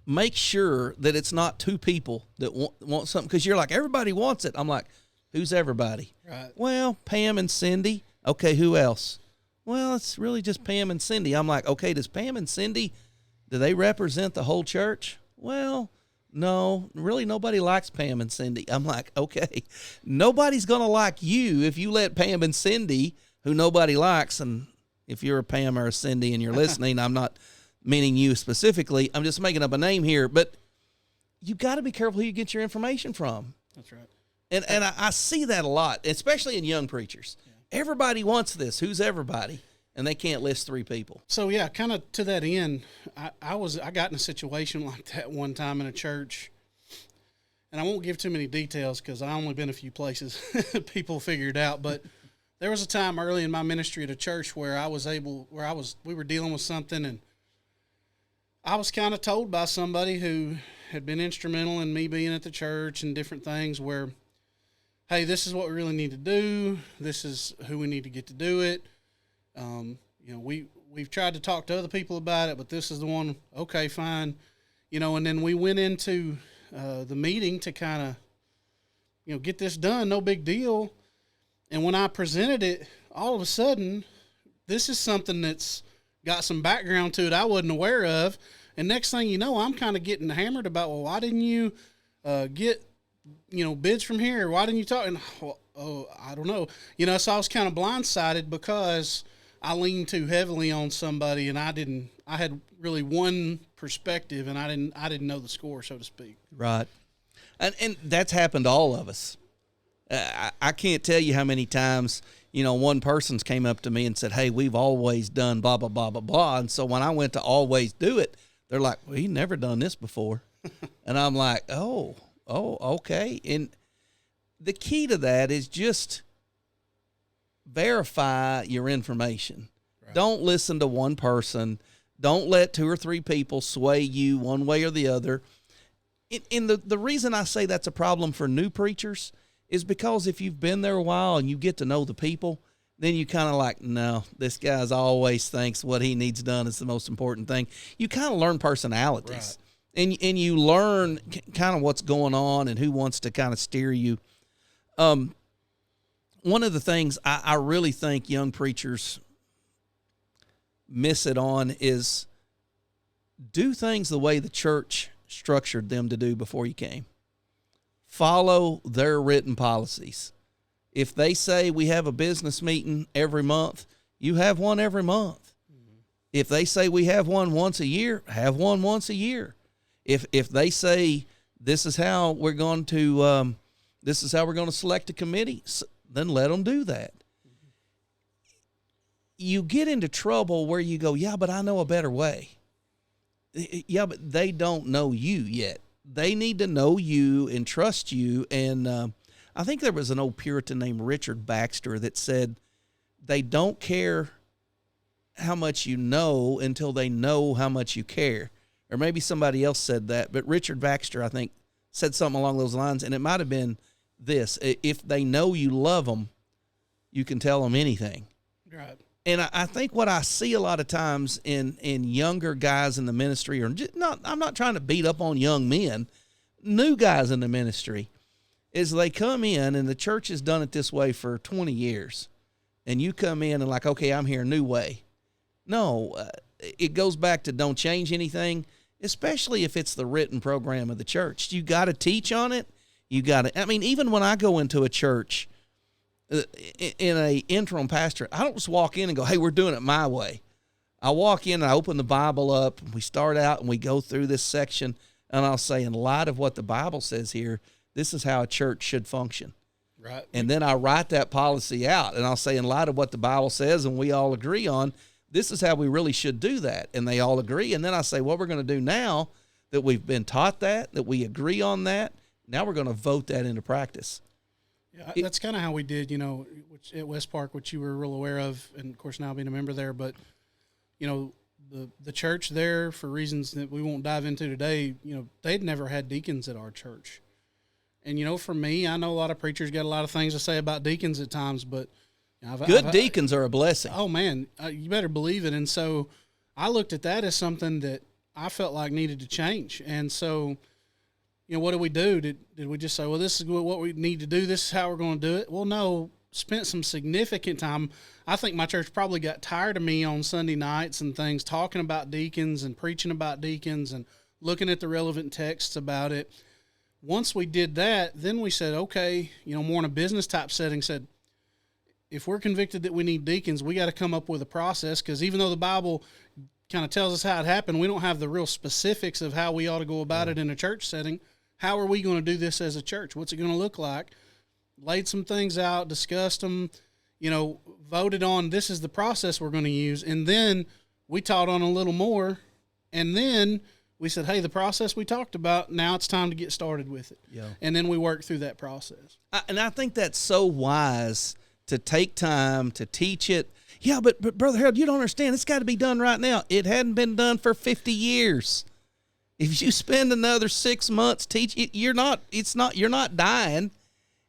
Speaker 5: make sure that it's not two people that want something. Because you're like, everybody wants it. I'm like, who's everybody?
Speaker 6: Right.
Speaker 5: Well, Pam and Cindy. Okay, who else? Well, it's really just Pam and Cindy. I'm like, okay, does Pam and Cindy, do they represent the whole church? Well, no, really nobody likes Pam and Cindy. I'm like, okay, nobody's going to like you if you let Pam and Cindy, who nobody likes, and if you're a Pam or a Cindy and you're listening, I'm not meaning you specifically. I'm just making up a name here, but you got to be careful who you get your information from.
Speaker 6: That's right.
Speaker 5: And I see that a lot, especially in young preachers. Yeah. Everybody wants this. Who's everybody? And they can't list three people.
Speaker 6: So yeah, kind of to that end, I got in a situation like that one time in a church, and I won't give too many details because I only been a few places. People figure it out, but there was a time early in my ministry at a church where we were dealing with something, and I was kind of told by somebody who had been instrumental in me being at the church and different things where, hey, this is what we really need to do. This is who we need to get to do it. We've tried to talk to other people about it, but this is the one. Okay, fine. And then we went into the meeting to kind of, get this done. No big deal. And when I presented it, all of a sudden, this is something that's got some background to it I wasn't aware of. And next thing you know, I'm kind of getting hammered about, well, why didn't you get, bids from here? Why didn't you talk? And, I don't know. So I was kind of blindsided because I leaned too heavily on somebody, and I had really one perspective, and I didn't know the score, so to speak.
Speaker 5: Right. And that's happened to all of us. I can't tell you how many times, one person's came up to me and said, "Hey, we've always done blah, blah, blah, blah, blah." And so when I went to always do it, they're like, "Well, he's never done this before." And I'm like, oh, okay. And the key to that is just verify your information. Right. Don't listen to one person. Don't let two or three people sway you one way or the other. And the reason I say that's a problem for new preachers is because if you've been there a while and you get to know the people, then you kind of like, no, this guy's always thinks what he needs done is the most important thing. You kind of learn personalities. Right. And you learn kind of what's going on and who wants to kind of steer you. One of the things I really think young preachers miss it on is do things the way the church structured them to do before you came. Follow their written policies. If they say we have a business meeting every month, you have one every month. Mm-hmm. If they say we have one once a year, have one once a year. If they say this is how we're going to select a committee, then let them do that. Mm-hmm. You get into trouble where you go, yeah, but I know a better way. Yeah, but they don't know you yet. They need to know you and trust you. And I think there was an old Puritan named Richard Baxter that said they don't care how much you know until they know how much you care. Or maybe somebody else said that, but Richard Baxter, I think, said something along those lines, and it might have been this: if they know you love them, you can tell them anything.
Speaker 6: Right.
Speaker 5: And I think what I see a lot of times in younger guys in the ministry, or just I'm not trying to beat up on young men, new guys in the ministry, is they come in and the church has done it this way for 20 years. And you come in and like, okay, I'm here a new way. No, it goes back to don't change anything, especially if it's the written program of the church. You got to teach on it. Even when I go into a church, in a interim pastor, I don't just walk in and go, hey, we're doing it my way. I walk in and I open the Bible up, and we start out and we go through this section, and I'll say, in light of what the Bible says here, this is how a church should function.
Speaker 6: Right.
Speaker 5: And then I write that policy out, and I'll say, in light of what the Bible says and we all agree on, this is how we really should do that. And they all agree. And then I say, what we're going to do now that we've been taught that we agree on that, now we're going to vote that into practice.
Speaker 6: Yeah, that's kind of how we did, which at West Park, which you were real aware of, and of course now being a member there. But the church there, for reasons that we won't dive into today, they'd never had deacons at our church. And for me, I know a lot of preachers got a lot of things to say about deacons at times, but
Speaker 5: good deacons are a blessing.
Speaker 6: Oh man, you better believe it. And so I looked at that as something that I felt like needed to change. And so, what did we do? Did we just say, well, this is what we need to do, this is how we're going to do it? Well, no, spent some significant time. I think my church probably got tired of me on Sunday nights and things, talking about deacons and preaching about deacons and looking at the relevant texts about it. Once we did that, then we said, okay, more in a business type setting, said, if we're convicted that we need deacons, we got to come up with a process, because even though the Bible kind of tells us how it happened, we don't have the real specifics of how we ought to go about it in a church setting. How are we going to do this as a church? What's it going to look like? Laid some things out, discussed them, voted on, this is the process we're going to use. And then we taught on a little more. And then we said, hey, the process we talked about, now it's time to get started with it.
Speaker 5: Yeah.
Speaker 6: And then we worked through that process.
Speaker 5: And I think that's so wise to take time to teach it. Yeah, but Brother Harold, you don't understand. It's got to be done right now. It hadn't been done for 50 years. If you spend another 6 months teaching, you're not dying.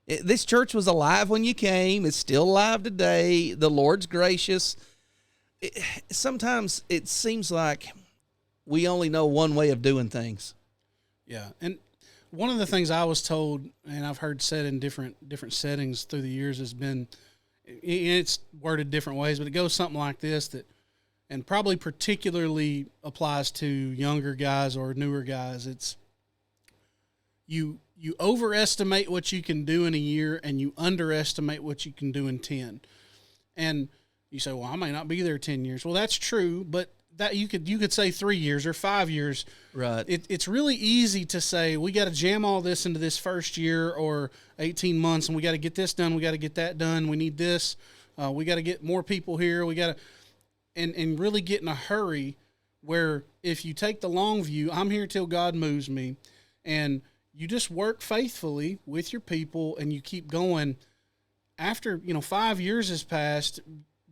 Speaker 5: This church was alive when you came. It's still alive today. The Lord's gracious. Sometimes it seems like we only know one way of doing things.
Speaker 6: Yeah, and one of the things I was told, and I've heard said in different settings through the years, has been, it's worded different ways, but it goes something like this, that, and probably particularly applies to younger guys or newer guys. It's you overestimate what you can do in a year, and you underestimate what you can do in 10. And you say, well, I may not be there 10 years. Well, that's true, but that you could say 3 years or 5 years.
Speaker 5: Right.
Speaker 6: It's really easy to say, we got to jam all this into this first year or 18 months, and we got to get this done. We got to get that done. We need this. We got to get more people here. We got to, and really get in a hurry, where if you take the long view, I'm here till God moves me, and you just work faithfully with your people and you keep going. After, 5 years has passed,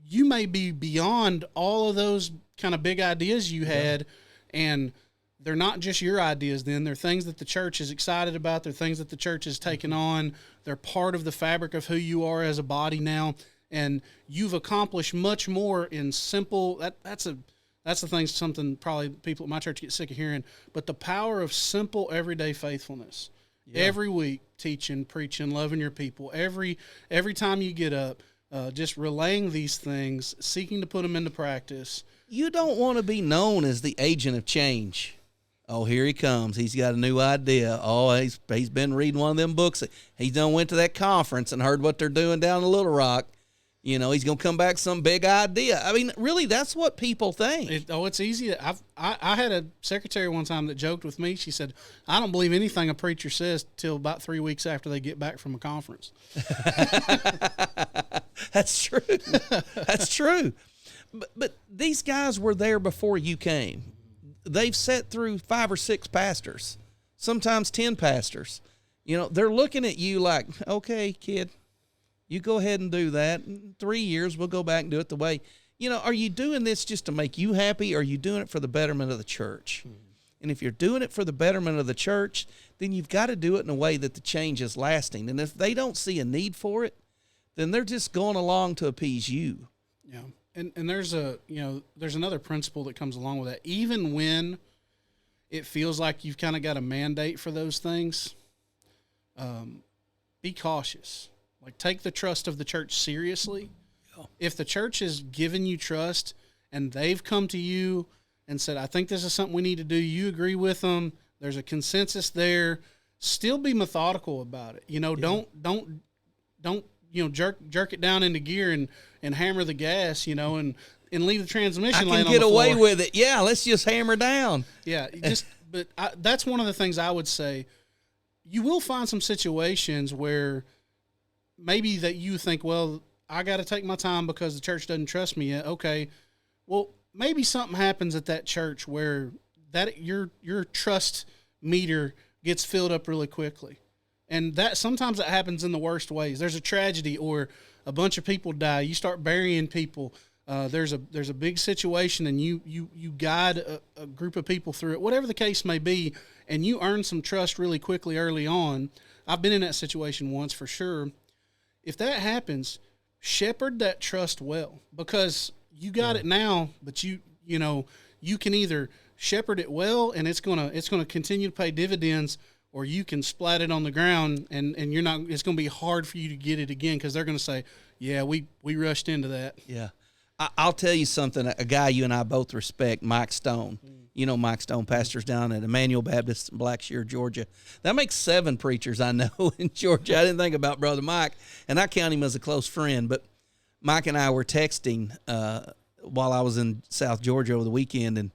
Speaker 6: you may be beyond all of those kind of big ideas you had, and they're not just your ideas then. They're things that the church is excited about. They're things that the church has taken on. They're part of the fabric of who you are as a body now, and you've accomplished much more in simple. That's the thing, something probably people at my church get sick of hearing, but the power of simple everyday faithfulness. Yeah. Every week, teaching, preaching, loving your people. Every time you get up, just relaying these things, seeking to put them into practice.
Speaker 5: You don't want to be known as the agent of change. Oh, here he comes. He's got a new idea. Oh, he's been reading one of them books. He done went to that conference and heard what they're doing down in Little Rock. He's going to come back with some big idea. I mean, really, that's what people think.
Speaker 6: It's easy. I had a secretary one time that joked with me. She said, I don't believe anything a preacher says till about 3 weeks after they get back from a conference.
Speaker 5: That's true. That's true. But these guys were there before you came. They've sat through 5 or 6 pastors, sometimes 10 pastors. They're looking at you like, okay, kid, you go ahead and do that. In 3 years, we'll go back and do it the way. Are you doing this just to make you happy, or are you doing it for the betterment of the church? Mm-hmm. And if you're doing it for the betterment of the church, then you've got to do it in a way that the change is lasting. And if they don't see a need for it, then they're just going along to appease you.
Speaker 6: Yeah. And there's there's another principle that comes along with that. Even when it feels like you've kind of got a mandate for those things, be cautious. Like, take the trust of the church seriously. Yeah. If the church has given you trust and they've come to you and said, I think this is something we need to do, you agree with them, there's a consensus there, still be methodical about it. Don't jerk it down into gear and hammer the gas, and and leave the transmission
Speaker 5: I
Speaker 6: laying
Speaker 5: can
Speaker 6: on
Speaker 5: get
Speaker 6: the
Speaker 5: away
Speaker 6: floor.
Speaker 5: with it. Yeah, let's just hammer down.
Speaker 6: Yeah, that's one of the things I would say. You will find some situations where maybe that you think, well, I got to take my time because the church doesn't trust me yet. Okay, well, maybe something happens at that church where that your trust meter gets filled up really quickly, and that sometimes it happens in the worst ways. There's a tragedy or a bunch of people die. You start burying people. There's a big situation, and you guide a group of people through it, whatever the case may be, and you earn some trust really quickly early on. I've been in that situation once for sure. If that happens, shepherd that trust well, because you got it now, but you can either shepherd it well and it's gonna continue to pay dividends, or you can splat it on the ground and you're not. It's gonna be hard for you to get it again because they're gonna say, "Yeah, we rushed into that."
Speaker 5: Yeah. I'll tell you something, a guy you and I both respect, Mike Stone. You know Mike Stone, pastors down at Emmanuel Baptist in Blackshear, Georgia. That makes 7 preachers I know in Georgia. I didn't think about Brother Mike, and I count him as a close friend. But Mike and I were texting while I was in South Georgia over the weekend,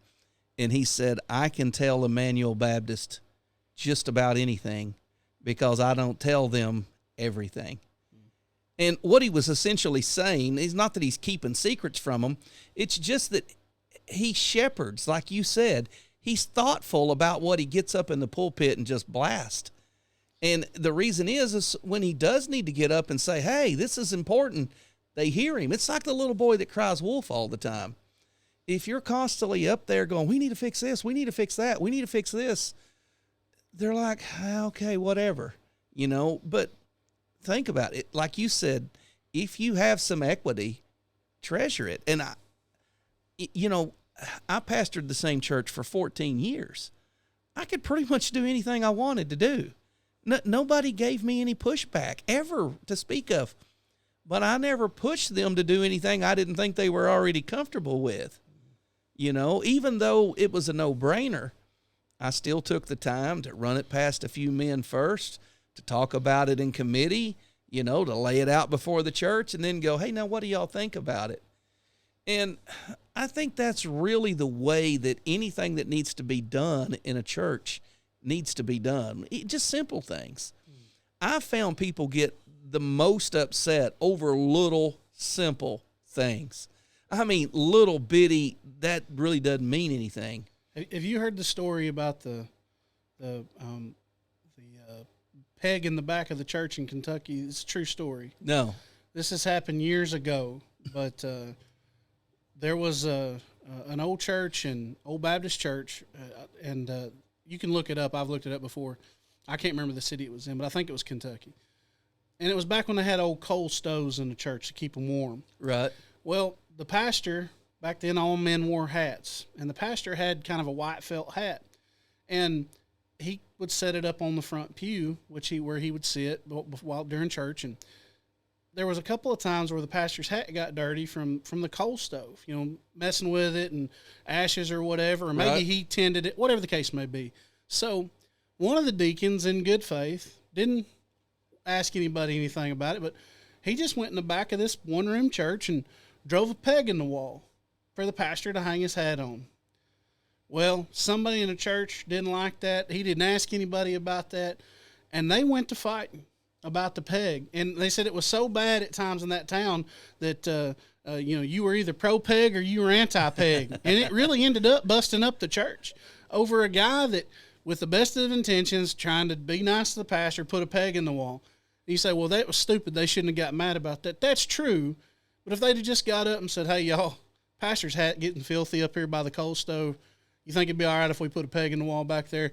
Speaker 5: and he said, I can tell Emmanuel Baptist just about anything because I don't tell them everything. And what he was essentially saying is not that he's keeping secrets from them. It's just that he shepherds, like you said. He's thoughtful about what he gets up in the pulpit and just blast. And the reason is when he does need to get up and say, hey, this is important, they hear him. It's like the little boy that cries wolf all the time. If you're constantly up there going, we need to fix this, we need to fix that, we need to fix this, they're like, okay, whatever, but think about it. Like you said, if you have some equity, treasure it. And I pastored the same church for 14 years. I could pretty much do anything I wanted to do. Nobody gave me any pushback ever to speak of, but I never pushed them to do anything I didn't think they were already comfortable with. Even though it was a no-brainer, I still took the time to run it past a few men first, to talk about it in committee, to lay it out before the church, and then go, hey, now what do y'all think about it? And I think that's really the way that anything that needs to be done in a church needs to be done. Just simple things. I found people get the most upset over little, simple things. I mean, little bitty, that really doesn't mean anything.
Speaker 6: Have you heard the story about the peg in the back of the church in Kentucky? It's a true story.
Speaker 5: No.
Speaker 6: This has happened years ago, but there was an old church, an old Baptist church, and you can look it up. I've looked it up before. I can't remember the city it was in, but I think it was Kentucky. And it was back when they had old coal stoves in the church to keep them warm.
Speaker 5: Right.
Speaker 6: Well, the pastor, back then all men wore hats, and the pastor had kind of a white felt hat. And he would set it up on the front pew, where he would sit while during church. And there was a couple of times where the pastor's hat got dirty from the coal stove, messing with it and ashes or whatever, or maybe he tended it, whatever the case may be. So one of the deacons, in good faith, didn't ask anybody anything about it, but he just went in the back of this one-room church and drove a peg in the wall for the pastor to hang his hat on. Well, somebody in the church didn't like that. He didn't ask anybody about that, and they went to fighting about the peg. And they said it was so bad at times in that town that you were either pro-peg or you were anti-peg. And it really ended up busting up the church over a guy that, with the best of intentions, trying to be nice to the pastor, put a peg in the wall. And you say, well, that was stupid. They shouldn't have got mad about that. That's true. But if they'd have just got up and said, hey, y'all, pastor's hat getting filthy up here by the coal stove, you think it'd be all right if we put a peg in the wall back there?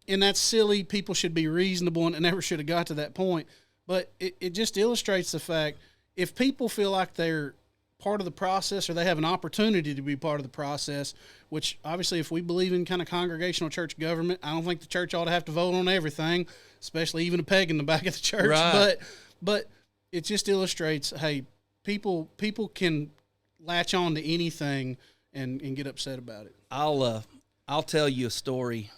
Speaker 6: And that's silly. People should be reasonable, and it never should have got to that point. But it just illustrates the fact, if people feel like they're part of the process or they have an opportunity to be part of the process, which obviously if we believe in kind of congregational church government, I don't think the church ought to have to vote on everything, especially even a peg in the back of the church.
Speaker 5: Right.
Speaker 6: But it just illustrates, hey, people can latch on to anything and get upset about it.
Speaker 5: I'll tell you a story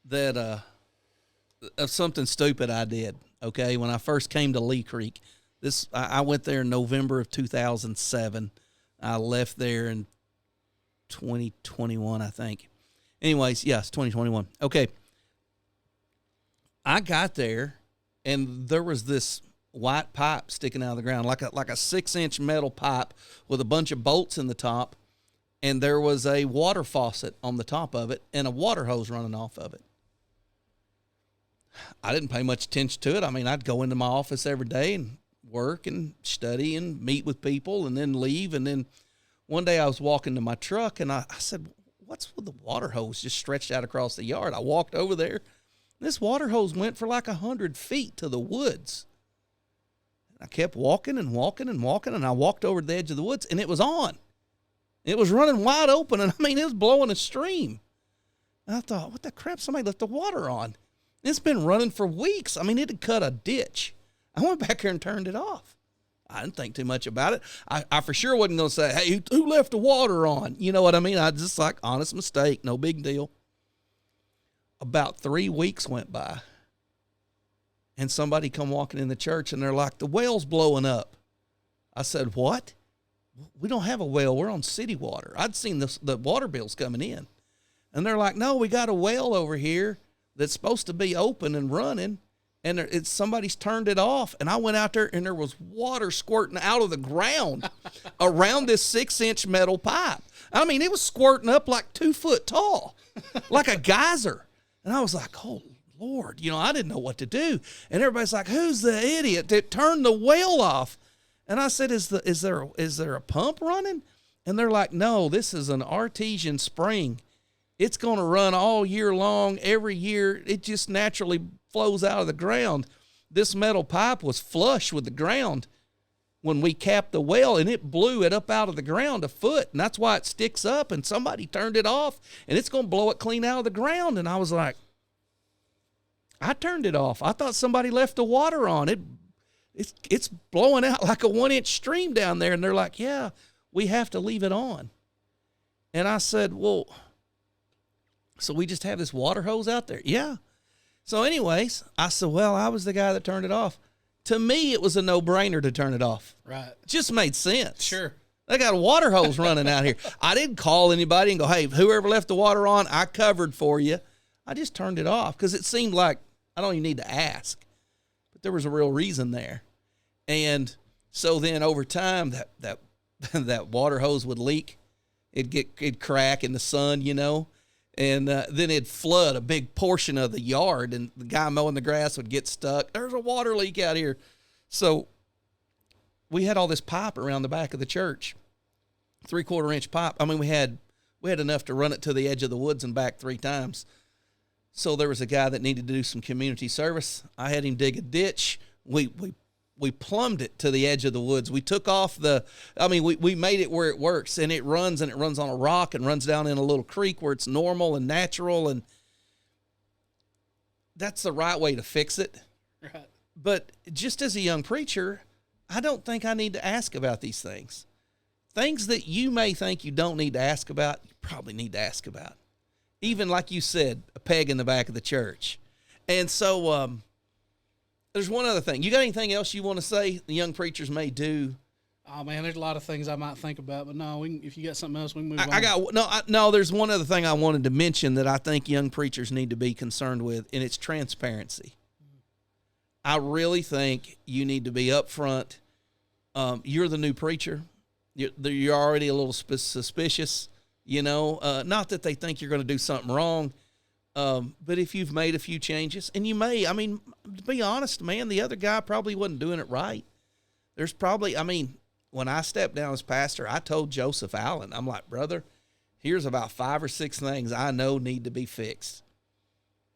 Speaker 5: that of something stupid I did. Okay, when I first came to Lee Creek, I went there in November of 2007. I left there in 2021, I think. Anyways, yes, 2021. Okay. I got there, and there was this white pipe sticking out of the ground, like a 6-inch metal pipe with a bunch of bolts in the top, and there was a water faucet on the top of it and a water hose running off of it. I didn't pay much attention to it. I mean, I'd go into my office every day and work and study and meet with people and then leave. And then one day I was walking to my truck, and I said, what's with the water hose just stretched out across the yard? I walked over there. This water hose went for like 100 feet to the woods. I kept walking and walking and walking, and I walked over to the edge of the woods, and it was on. It was running wide open, and I mean, it was blowing a stream. And I thought, what the crap? Somebody left the water on. It's been running for weeks. I mean, it had cut a ditch. I went back here and turned it off. I didn't think too much about it. I for sure wasn't going to say, hey, who left the water on? You know what I mean? I just like, honest mistake, no big deal. About 3 weeks went by, and somebody come walking in the church, and they're like, the well's blowing up. I said, what? We don't have a well. We're on city water. I'd seen the water bills coming in. And they're like, no, we got a well over here that's supposed to be open and running, and somebody's turned it off. And I went out there, and there was water squirting out of the ground around this 6-inch metal pipe. I mean, it was squirting up like 2 foot tall, like a geyser. And I was like, oh, Lord, I didn't know what to do. And everybody's like, who's the idiot that turned the well off? And I said, is there a pump running? And they're like, no, this is an artesian spring. It's going to run all year long. Every year, it just naturally flows out of the ground. This metal pipe was flush with the ground when we capped the well, and it blew it up out of the ground a foot, and that's why it sticks up, and somebody turned it off, and it's going to blow it clean out of the ground. And I was like, I turned it off. I thought somebody left the water on. It's blowing out like a 1-inch stream down there. And they're like, yeah, we have to leave it on. And I said, well, so we just have this water hose out there? Yeah. So anyways, I said, well, I was the guy that turned it off. To me, it was a no-brainer to turn it off. Right. It just made sense. Sure. They got a water hose running out here. I didn't call anybody and go, hey, whoever left the water on, I covered for you. I just turned it off because it seemed like I don't even need to ask. But there was a real reason there. And so then over time, that water hose would leak. It'd crack in the sun, and then it'd flood a big portion of the yard, and the guy mowing the grass would get stuck. There's a water leak out here. So we had all this pipe around the back of the church, 3/4-inch pipe. I mean, we had enough to run it to the edge of the woods and back 3 times. So there was a guy that needed to do some community service. I had him dig a ditch. We plumbed it to the edge of the woods. We took off we made it where it works, and it runs on a rock and runs down in a little creek where it's normal and natural, and that's the right way to fix it. Right. But just as a young preacher, I don't think I need to ask about these things. Things that you may think you don't need to ask about, you probably need to ask about. Even like you said, a peg in the back of the church. And so, there's one other thing. You got anything else you want to say the young preachers may do?
Speaker 6: Oh man, there's a lot of things I might think about, but no, if you got something else, we can move on.
Speaker 5: No. There's one other thing I wanted to mention that I think young preachers need to be concerned with, and it's transparency. I really think you need to be upfront. You're the new preacher. You're already a little suspicious. Not that they think you're going to do something wrong. But if you've made a few changes, and you may, to be honest, man, the other guy probably wasn't doing it right. There's probably, when I stepped down as pastor, I told Joseph Allen, I'm like, brother, here's about 5 or 6 things I know need to be fixed.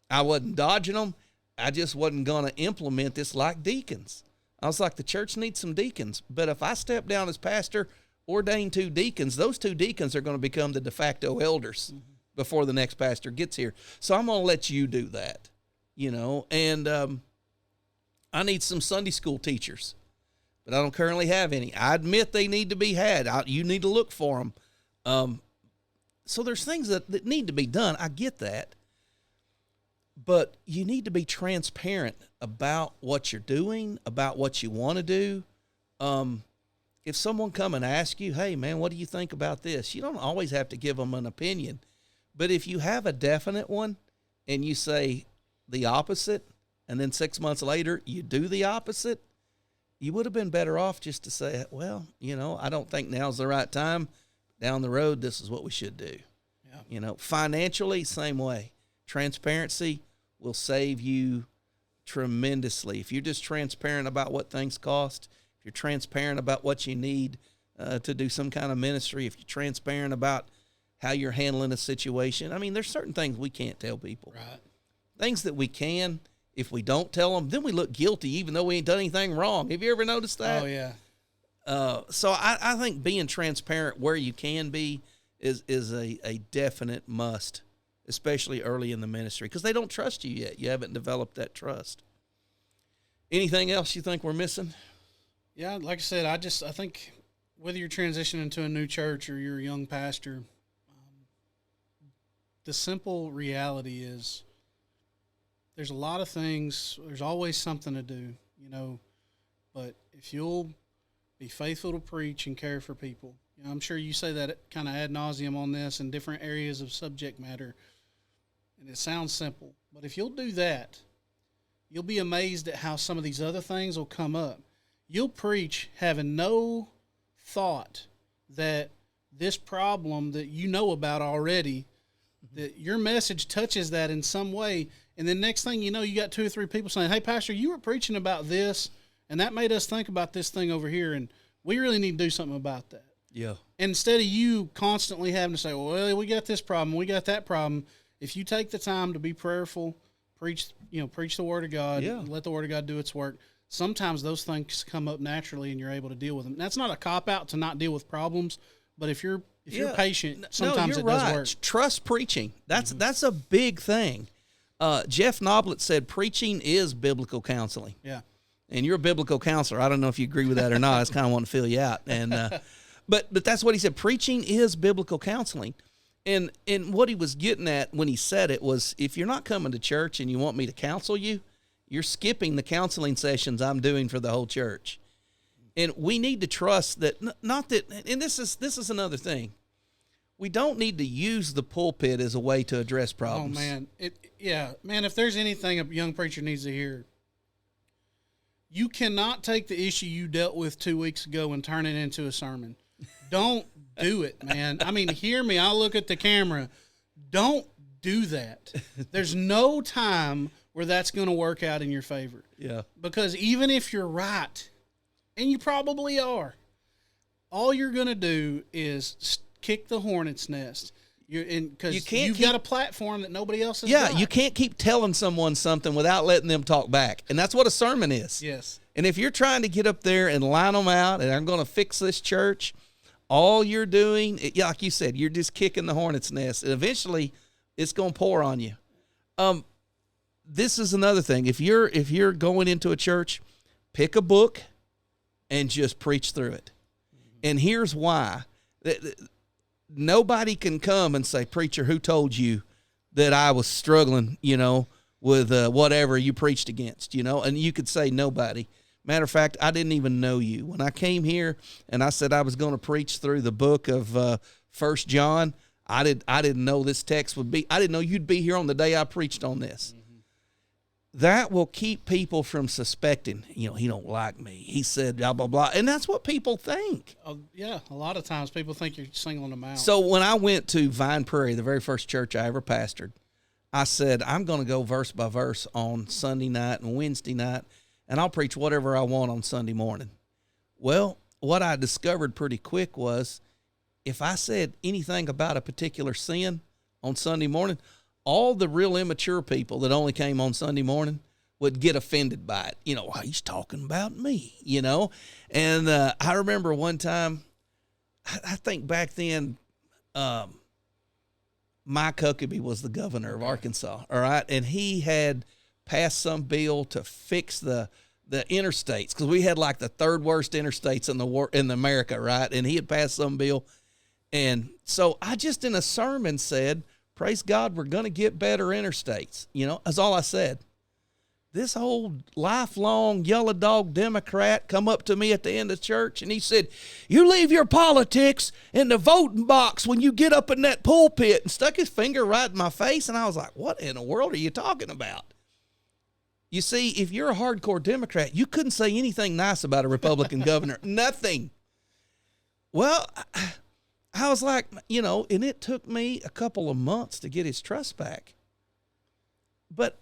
Speaker 5: I wasn't dodging them. I just wasn't going to implement this like deacons. I was like, the church needs some deacons. But if I step down as pastor, ordain 2 deacons, those 2 deacons are going to become the de facto elders. Mm-hmm. Before the next pastor gets here. So I'm going to let you do that, and I need some Sunday school teachers, but I don't currently have any. I admit they need to be had. You need to look for them. So there's things that need to be done. I get that. But you need to be transparent about what you're doing, about what you want to do. If someone come and ask you, hey, man, what do you think about this? You don't always have to give them an opinion. But if you have a definite one and you say the opposite, and then 6 months later you do the opposite, you would have been better off just to say, well, I don't think now's the right time. Down the road, this is what we should do. Yeah. Financially, same way. Transparency will save you tremendously. If you're just transparent about what things cost, if you're transparent about what you need to do some kind of ministry, if you're transparent about how you're handling a situation. I mean, there's certain things we can't tell people.
Speaker 6: Right.
Speaker 5: Things that we can, if we don't tell them, then we look guilty even though we ain't done anything wrong. Have you ever noticed that?
Speaker 6: Oh, yeah.
Speaker 5: So I think being transparent where you can be is a definite must, especially early in the ministry, because they don't trust you yet. You haven't developed that trust. Anything else you think we're missing?
Speaker 6: Yeah, like I said, I think whether you're transitioning to a new church or you're a young pastor, the simple reality is there's a lot of things, there's always something to do, but if you'll be faithful to preach and care for people, I'm sure you say that kind of ad nauseum on this in different areas of subject matter, and it sounds simple, but if you'll do that, you'll be amazed at how some of these other things will come up. You'll preach having no thought that this problem that you know about already, that your message touches that in some way, and then next thing you know, you got 2 or 3 people saying, hey, Pastor, you were preaching about this, and that made us think about this thing over here, and we really need to do something about that.
Speaker 5: Yeah.
Speaker 6: Instead of you constantly having to say, well, we got this problem, we got that problem, if you take the time to be prayerful, preach the Word of God, let the Word of God do its work, sometimes those things come up naturally and you're able to deal with them. That's not a cop-out to not deal with problems, but if you're patient, sometimes it does work.
Speaker 5: Trust preaching. That's a big thing. Jeff Noblet said preaching is biblical counseling.
Speaker 6: Yeah.
Speaker 5: And you're a biblical counselor. I don't know if you agree with that or not. I just kind of want to fill you out. And but that's what he said. Preaching is biblical counseling. And what he was getting at when he said it was, if you're not coming to church and you want me to counsel you, you're skipping the counseling sessions I'm doing for the whole church. And we need to trust that, not that, and this is another thing. We don't need to use the pulpit as a way to address problems.
Speaker 6: Oh, man. Man, if there's anything a young preacher needs to hear, you cannot take the issue you dealt with 2 weeks ago and turn it into a sermon. Don't do it, man. I mean, hear me. I'll look at the camera. Don't do that. There's no time where that's going to work out in your favor.
Speaker 5: Yeah.
Speaker 6: Because even if you're right, and you probably are, all you're going to do is kick the hornet's nest. Because you've got a platform that nobody else has got.
Speaker 5: You can't keep telling someone something without letting them talk back. And that's what a sermon is.
Speaker 6: Yes.
Speaker 5: And if you're trying to get up there and line them out and I'm going to fix this church, all you're doing, like you said, you're just kicking the hornet's nest. And eventually, it's going to pour on you. This is another thing. If you're going into a church, pick a book and just preach through it. And here's why. Nobody can come and say, preacher, who told you that I was struggling, with whatever you preached against, and you could say nobody. Matter of fact, I didn't even know you. When I came here and I said I was going to preach through the book of 1 John, I didn't know this text would be, I didn't know you'd be here on the day I preached on this. That will keep people from suspecting, he don't like me. He said blah, blah, blah. And that's what people think.
Speaker 6: Yeah, a lot of times people think you're singling them out.
Speaker 5: So when I went to Vine Prairie, the very first church I ever pastored, I said, I'm going to go verse by verse on Sunday night and Wednesday night, and I'll preach whatever I want on Sunday morning. Well, what I discovered pretty quick was if I said anything about a particular sin on Sunday morning, all the real immature people that only came on Sunday morning would get offended by it. He's talking about me, And I remember one time, I think back then, Mike Huckabee was the governor of Arkansas, all right? And he had passed some bill to fix the interstates, because we had like the third worst interstates in America, right? And he had passed some bill. And so I just in a sermon said, praise God, we're going to get better interstates. That's all I said. this old lifelong yellow dog Democrat come up to me at the end of church, and he said, "You leave your politics in the voting box when you get up in that pulpit," and stuck his finger right in my face. And I was like, what in the world are you talking about? You see, if you're a hardcore Democrat, you couldn't say anything nice about a Republican governor. Nothing. Well, I was like, and it took me a couple of months to get his trust back. But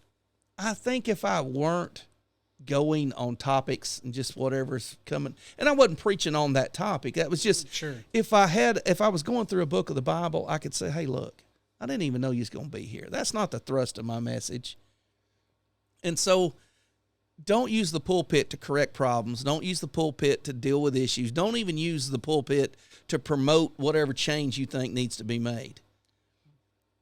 Speaker 5: I think if I weren't going on topics and just whatever's coming, and I wasn't preaching on that topic, that was just,
Speaker 6: Sure.
Speaker 5: if I was going through a book of the Bible, I could say, hey, look, I didn't even know you was going to be here. That's not the thrust of my message. And so don't use the pulpit to correct problems. Don't use the pulpit to deal with issues. Don't even use the pulpit to promote whatever change you think needs to be made.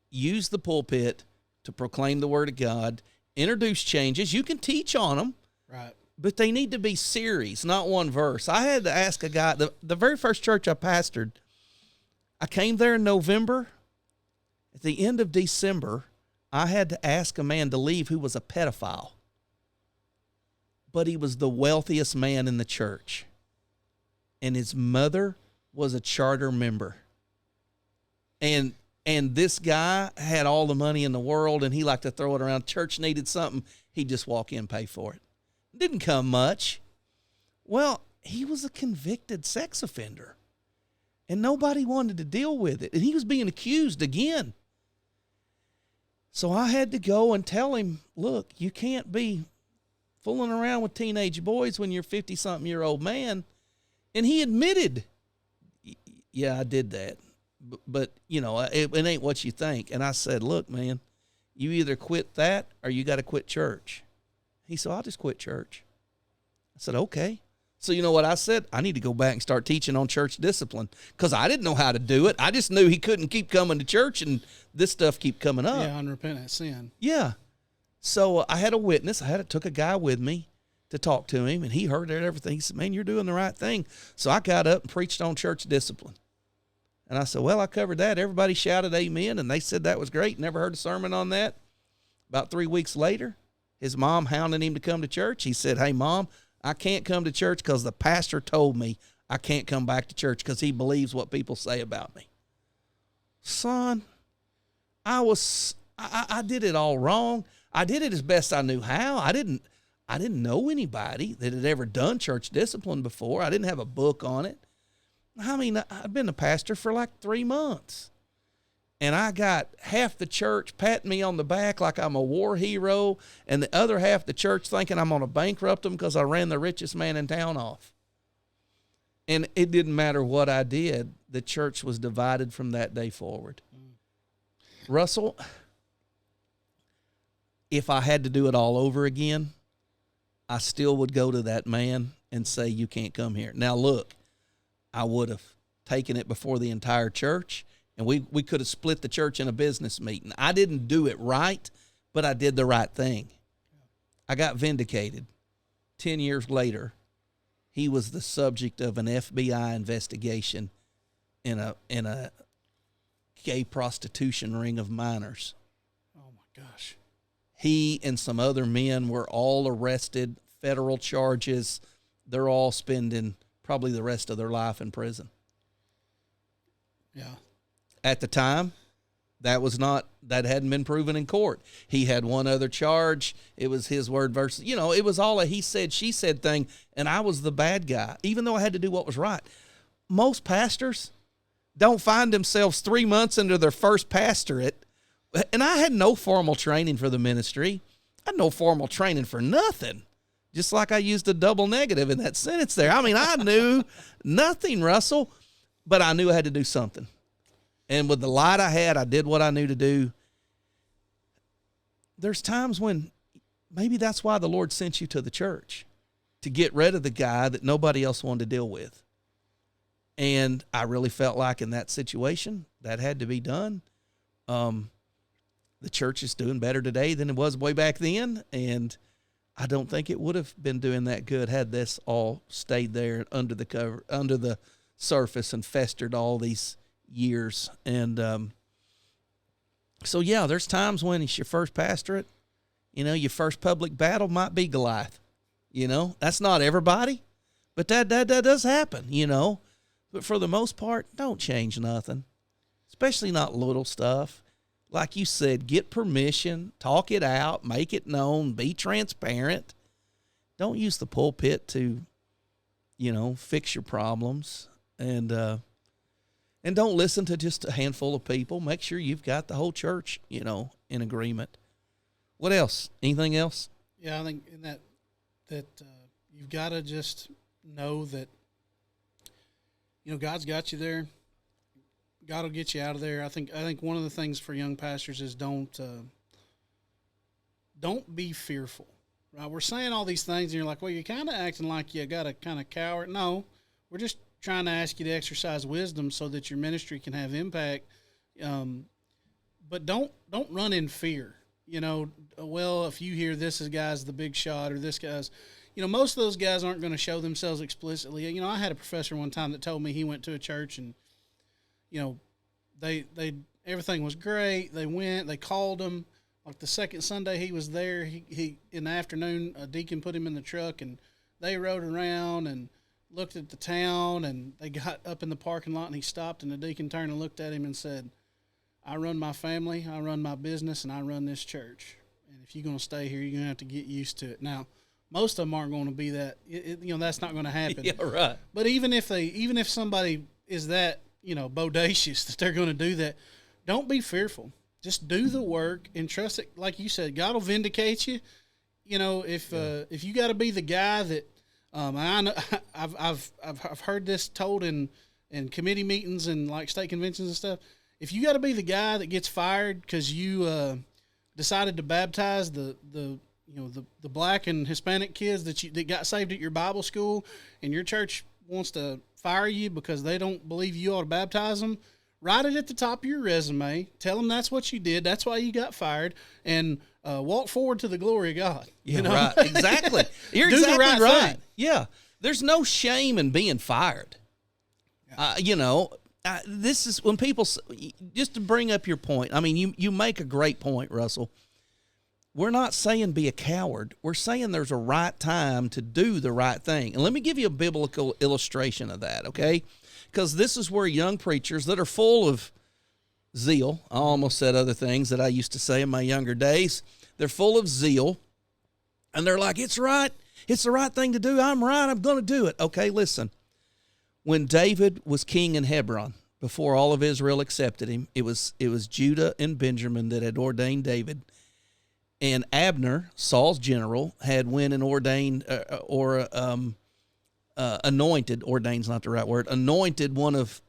Speaker 5: Use the pulpit to proclaim the word of God, introduce changes. You can teach on them,
Speaker 6: Right.
Speaker 5: but they need to be series, not one verse. I had to ask a guy, the very first church I pastored, I came there in November. At the end of December, I had to ask a man to leave who was a pedophile. But he was the wealthiest man in the church. And his mother was a charter member. And this guy had all the money in the world, and he liked to throw it around. Church needed something, he'd just walk in and pay for it. Didn't come much. Well, he was a convicted sex offender, and nobody wanted to deal with it. And he was being accused again. So I had to go and tell him, look, you can't be fooling around with teenage boys when you're a 50-something-year-old man. And he admitted, yeah, I did that. But it ain't what you think. And I said, look, man, you either quit that or you got to quit church. He said, I'll just quit church. I said, okay. So you know what I said? I need to go back and start teaching on church discipline, because I didn't know how to do it. I just knew he couldn't keep coming to church and this stuff keep coming up.
Speaker 6: Yeah, unrepentant sin.
Speaker 5: Yeah. So I had a witness. Took a guy with me to talk to him, and he heard everything. He said, man, you're doing the right thing. So I got up and preached on church discipline. And I said, well, I covered that. Everybody shouted amen, and they said that was great. Never heard a sermon on that. About 3 weeks later, his mom hounding him to come to church. He said, hey, Mom, I can't come to church because the pastor told me I can't come back to church because he believes what people say about me. Son, I did it all wrong. I did it as best I knew how. I didn't know anybody that had ever done church discipline before. I didn't have a book on it. I mean, I've been a pastor for like 3 months, and I got half the church patting me on the back like I'm a war hero, and the other half the church thinking I'm going to bankrupt them because I ran the richest man in town off. And it didn't matter what I did. The church was divided from that day forward. Russell, if I had to do it all over again, I still would go to that man and say, you can't come here. Now, look, I would have taken it before the entire church, and we could have split the church in a business meeting. I didn't do it right, but I did the right thing. I got vindicated. 10 years later, he was the subject of an FBI investigation in a gay prostitution ring of minors.
Speaker 6: Oh, my gosh.
Speaker 5: He and some other men were all arrested, federal charges. They're all spending probably the rest of their life in prison.
Speaker 6: Yeah.
Speaker 5: At the time, that hadn't been proven in court. He had one other charge. It was his word versus, it was all a he said, she said thing, and I was the bad guy, even though I had to do what was right. Most pastors don't find themselves 3 months into their first pastorate, and I had no formal training for the ministry. I had no formal training for nothing. Just like I used a double negative in that sentence there. I mean, I knew nothing, Russell, but I knew I had to do something. And with the light I had, I did what I knew to do. There's times when maybe that's why the Lord sent you to the church, to get rid of the guy that nobody else wanted to deal with. And I really felt like in that situation, that had to be done. The church is doing better today than it was way back then, and I don't think it would have been doing that good had this all stayed there under the surface and festered all these years. And so, yeah, there's times when it's your first pastorate, Your first public battle might be Goliath. That's not everybody, but that does happen, But for the most part, don't change nothing, especially not little stuff. Like you said, get permission, talk it out, make it known, be transparent. Don't use the pulpit to, fix your problems. And don't listen to just a handful of people. Make sure you've got the whole church, in agreement. What else? Anything else?
Speaker 6: Yeah, I think in that you've got to just know that, God's got you there. God will get you out of there. I think one of the things for young pastors is don't be fearful. Right? We're saying all these things, and you're like, well, you're kind of acting like you got a kind of coward. No, we're just trying to ask you to exercise wisdom so that your ministry can have impact. But don't run in fear. Well, if you hear this guy's the big shot or this guy's, most of those guys aren't going to show themselves explicitly. I had a professor one time that told me he went to a church and, they everything was great. They went, they called him. Like the second Sunday he was there, he in the afternoon, a deacon put him in the truck and they rode around and looked at the town, and they got up in the parking lot and he stopped, and the deacon turned and looked at him and said, I run my family, I run my business, and I run this church. And if you're going to stay here, you're going to have to get used to it. Now, most of them aren't going to be that, that's not going to happen.
Speaker 5: Yeah, right.
Speaker 6: But even if somebody is that, bodacious that they're going to do that, don't be fearful. Just do the work and trust it. Like you said, God will vindicate you. If you got to be the guy that, I know I've heard this told in committee meetings and like state conventions and stuff. If you got to be the guy that gets fired because you decided to baptize the black and Hispanic kids that got saved at your Bible school, and your church wants to fire you because they don't believe you ought to baptize them, write it at the top of your resume. Tell them that's what you did. That's why you got fired, and walk forward to the glory of God.
Speaker 5: Yeah, right. Exactly. You're
Speaker 6: Do
Speaker 5: exactly
Speaker 6: the
Speaker 5: right.
Speaker 6: thing.
Speaker 5: Yeah. There's no shame in being fired. This is when people, just to bring up your point, I mean, you make a great point, Russell. We're not saying be a coward. We're saying there's a right time to do the right thing. And let me give you a biblical illustration of that, okay? Because this is where young preachers that are full of zeal, I almost said other things that I used to say in my younger days, they're full of zeal, and they're like, it's right. It's the right thing to do. I'm right. I'm going to do it. Okay, listen. When David was king in Hebron, before all of Israel accepted him, it was Judah and Benjamin that had ordained David. And Abner, Saul's general, had went and ordained, anointed, ordained's not the right word, anointed one of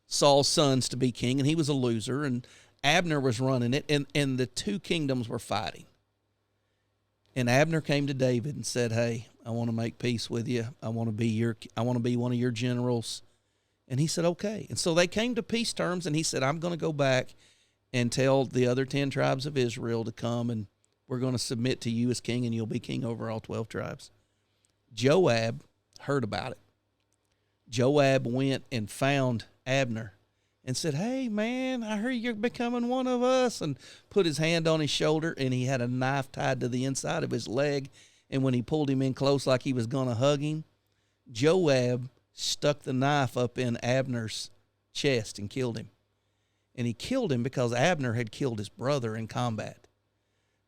Speaker 5: Saul's sons to be king, and he was a loser, and Abner was running it, and the two kingdoms were fighting. And Abner came to David and said, hey, I want to make peace with you. I want to be one of your generals. And he said, okay. And so they came to peace terms, and he said, I'm going to go back and tell the other 10 tribes of Israel to come, and we're going to submit to you as king, and you'll be king over all 12 tribes. Joab heard about it. Joab went and found Abner and said, hey, man, I heard you're becoming one of us, and put his hand on his shoulder, and he had a knife tied to the inside of his leg, and when he pulled him in close like he was going to hug him, Joab stuck the knife up in Abner's chest and killed him. And he killed him because Abner had killed his brother in combat.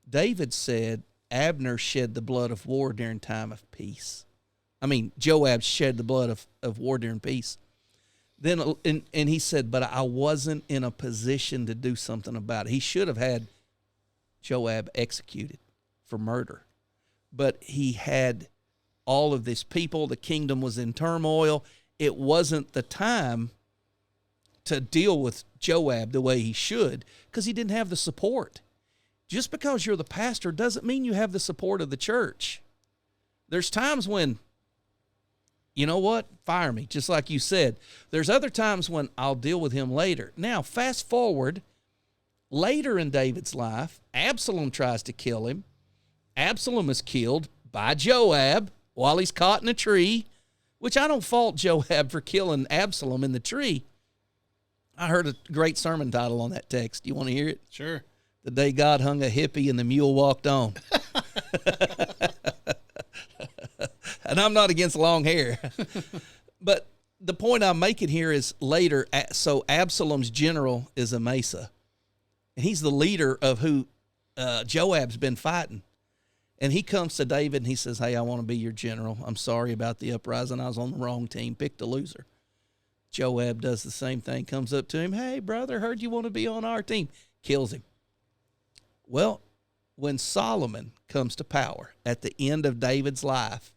Speaker 5: David said Abner shed the blood of war during time of peace. I mean, Joab shed the blood of war during peace. Then, and he said, but I wasn't in a position to do something about it. He should have had Joab executed for murder. But he had all of this people. The kingdom was in turmoil. It wasn't the time to deal with Joab the way he should, because he didn't have the support. Just because you're the pastor doesn't mean you have the support of the church. There's times when, you know what, fire me, just like you said. There's other times when I'll deal with him later. Now, fast forward, later in David's life, Absalom tries to kill him. Absalom is killed by Joab while he's caught in a tree, which I don't fault Joab for killing Absalom in the tree. I heard a great sermon title on that text. Do you want to hear it?
Speaker 6: Sure.
Speaker 5: The day God hung a hippie and the mule walked on. And I'm not against long hair. But the point I'm making here is later, so Absalom's general is Amasa. And he's the leader of who Joab's been fighting. And he comes to David and he says, hey, I want to be your general. I'm sorry about the uprising. I was on the wrong team. Picked a loser. Joab does the same thing, comes up to him. Hey, brother, heard you want to be on our team. Kills him. Well, when Solomon comes to power at the end of David's life,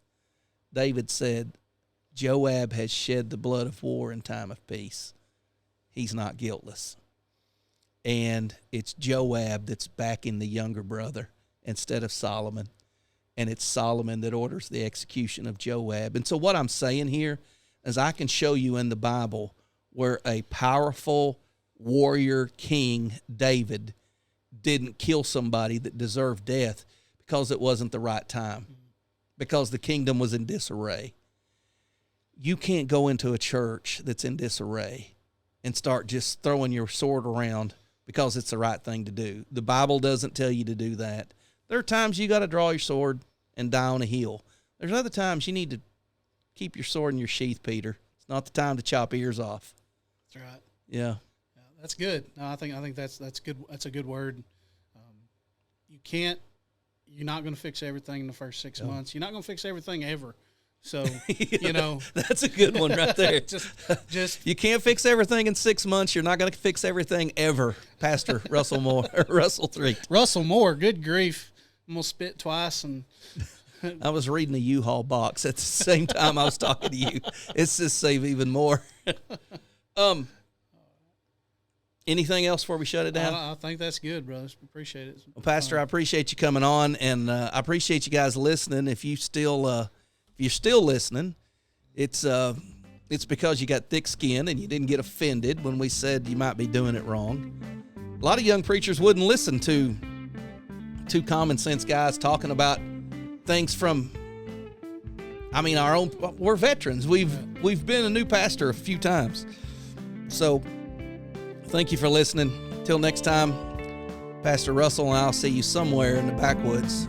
Speaker 5: David said, Joab has shed the blood of war in time of peace. He's not guiltless. And it's Joab that's backing the younger brother instead of Solomon. And it's Solomon that orders the execution of Joab. And so what I'm saying here is I can show you in the Bible where a powerful warrior king, David, didn't kill somebody that deserved death because it wasn't the right time, because the kingdom was in disarray. You can't go into a church that's in disarray and start just throwing your sword around because it's the right thing to do. The Bible doesn't tell you to do that. There are times you got to draw your sword and die on a hill. There's other times you need to keep your sword in your sheath, Peter. It's not the time to chop ears off.
Speaker 6: That's right.
Speaker 5: Yeah.
Speaker 6: That's good. No, I think that's good. That's a good word. You're not going to fix everything in the first 6 months. You're not going to fix everything ever. So,
Speaker 5: that's a good one right there.
Speaker 6: just
Speaker 5: you can't fix everything in 6 months. You're not going to fix everything ever. Pastor Russell Moore, Russell Threet.
Speaker 6: Russell Moore, good grief. I'm going to spit twice. And
Speaker 5: I was reading a U-Haul box at the same time I was talking to you. It's just save even more. Anything else before we shut it down?
Speaker 6: I think that's good, brothers. Appreciate it.
Speaker 5: Well, Pastor, I appreciate you coming on, and I appreciate you guys listening. If you're still listening, it's because you got thick skin and you didn't get offended when we said you might be doing it wrong. A lot of young preachers wouldn't listen to two common sense guys talking about things from, our own. We're veterans. We've been a new pastor a few times, so. Thank you for listening. Till next time, Pastor Russell and I'll see you somewhere in the backwoods.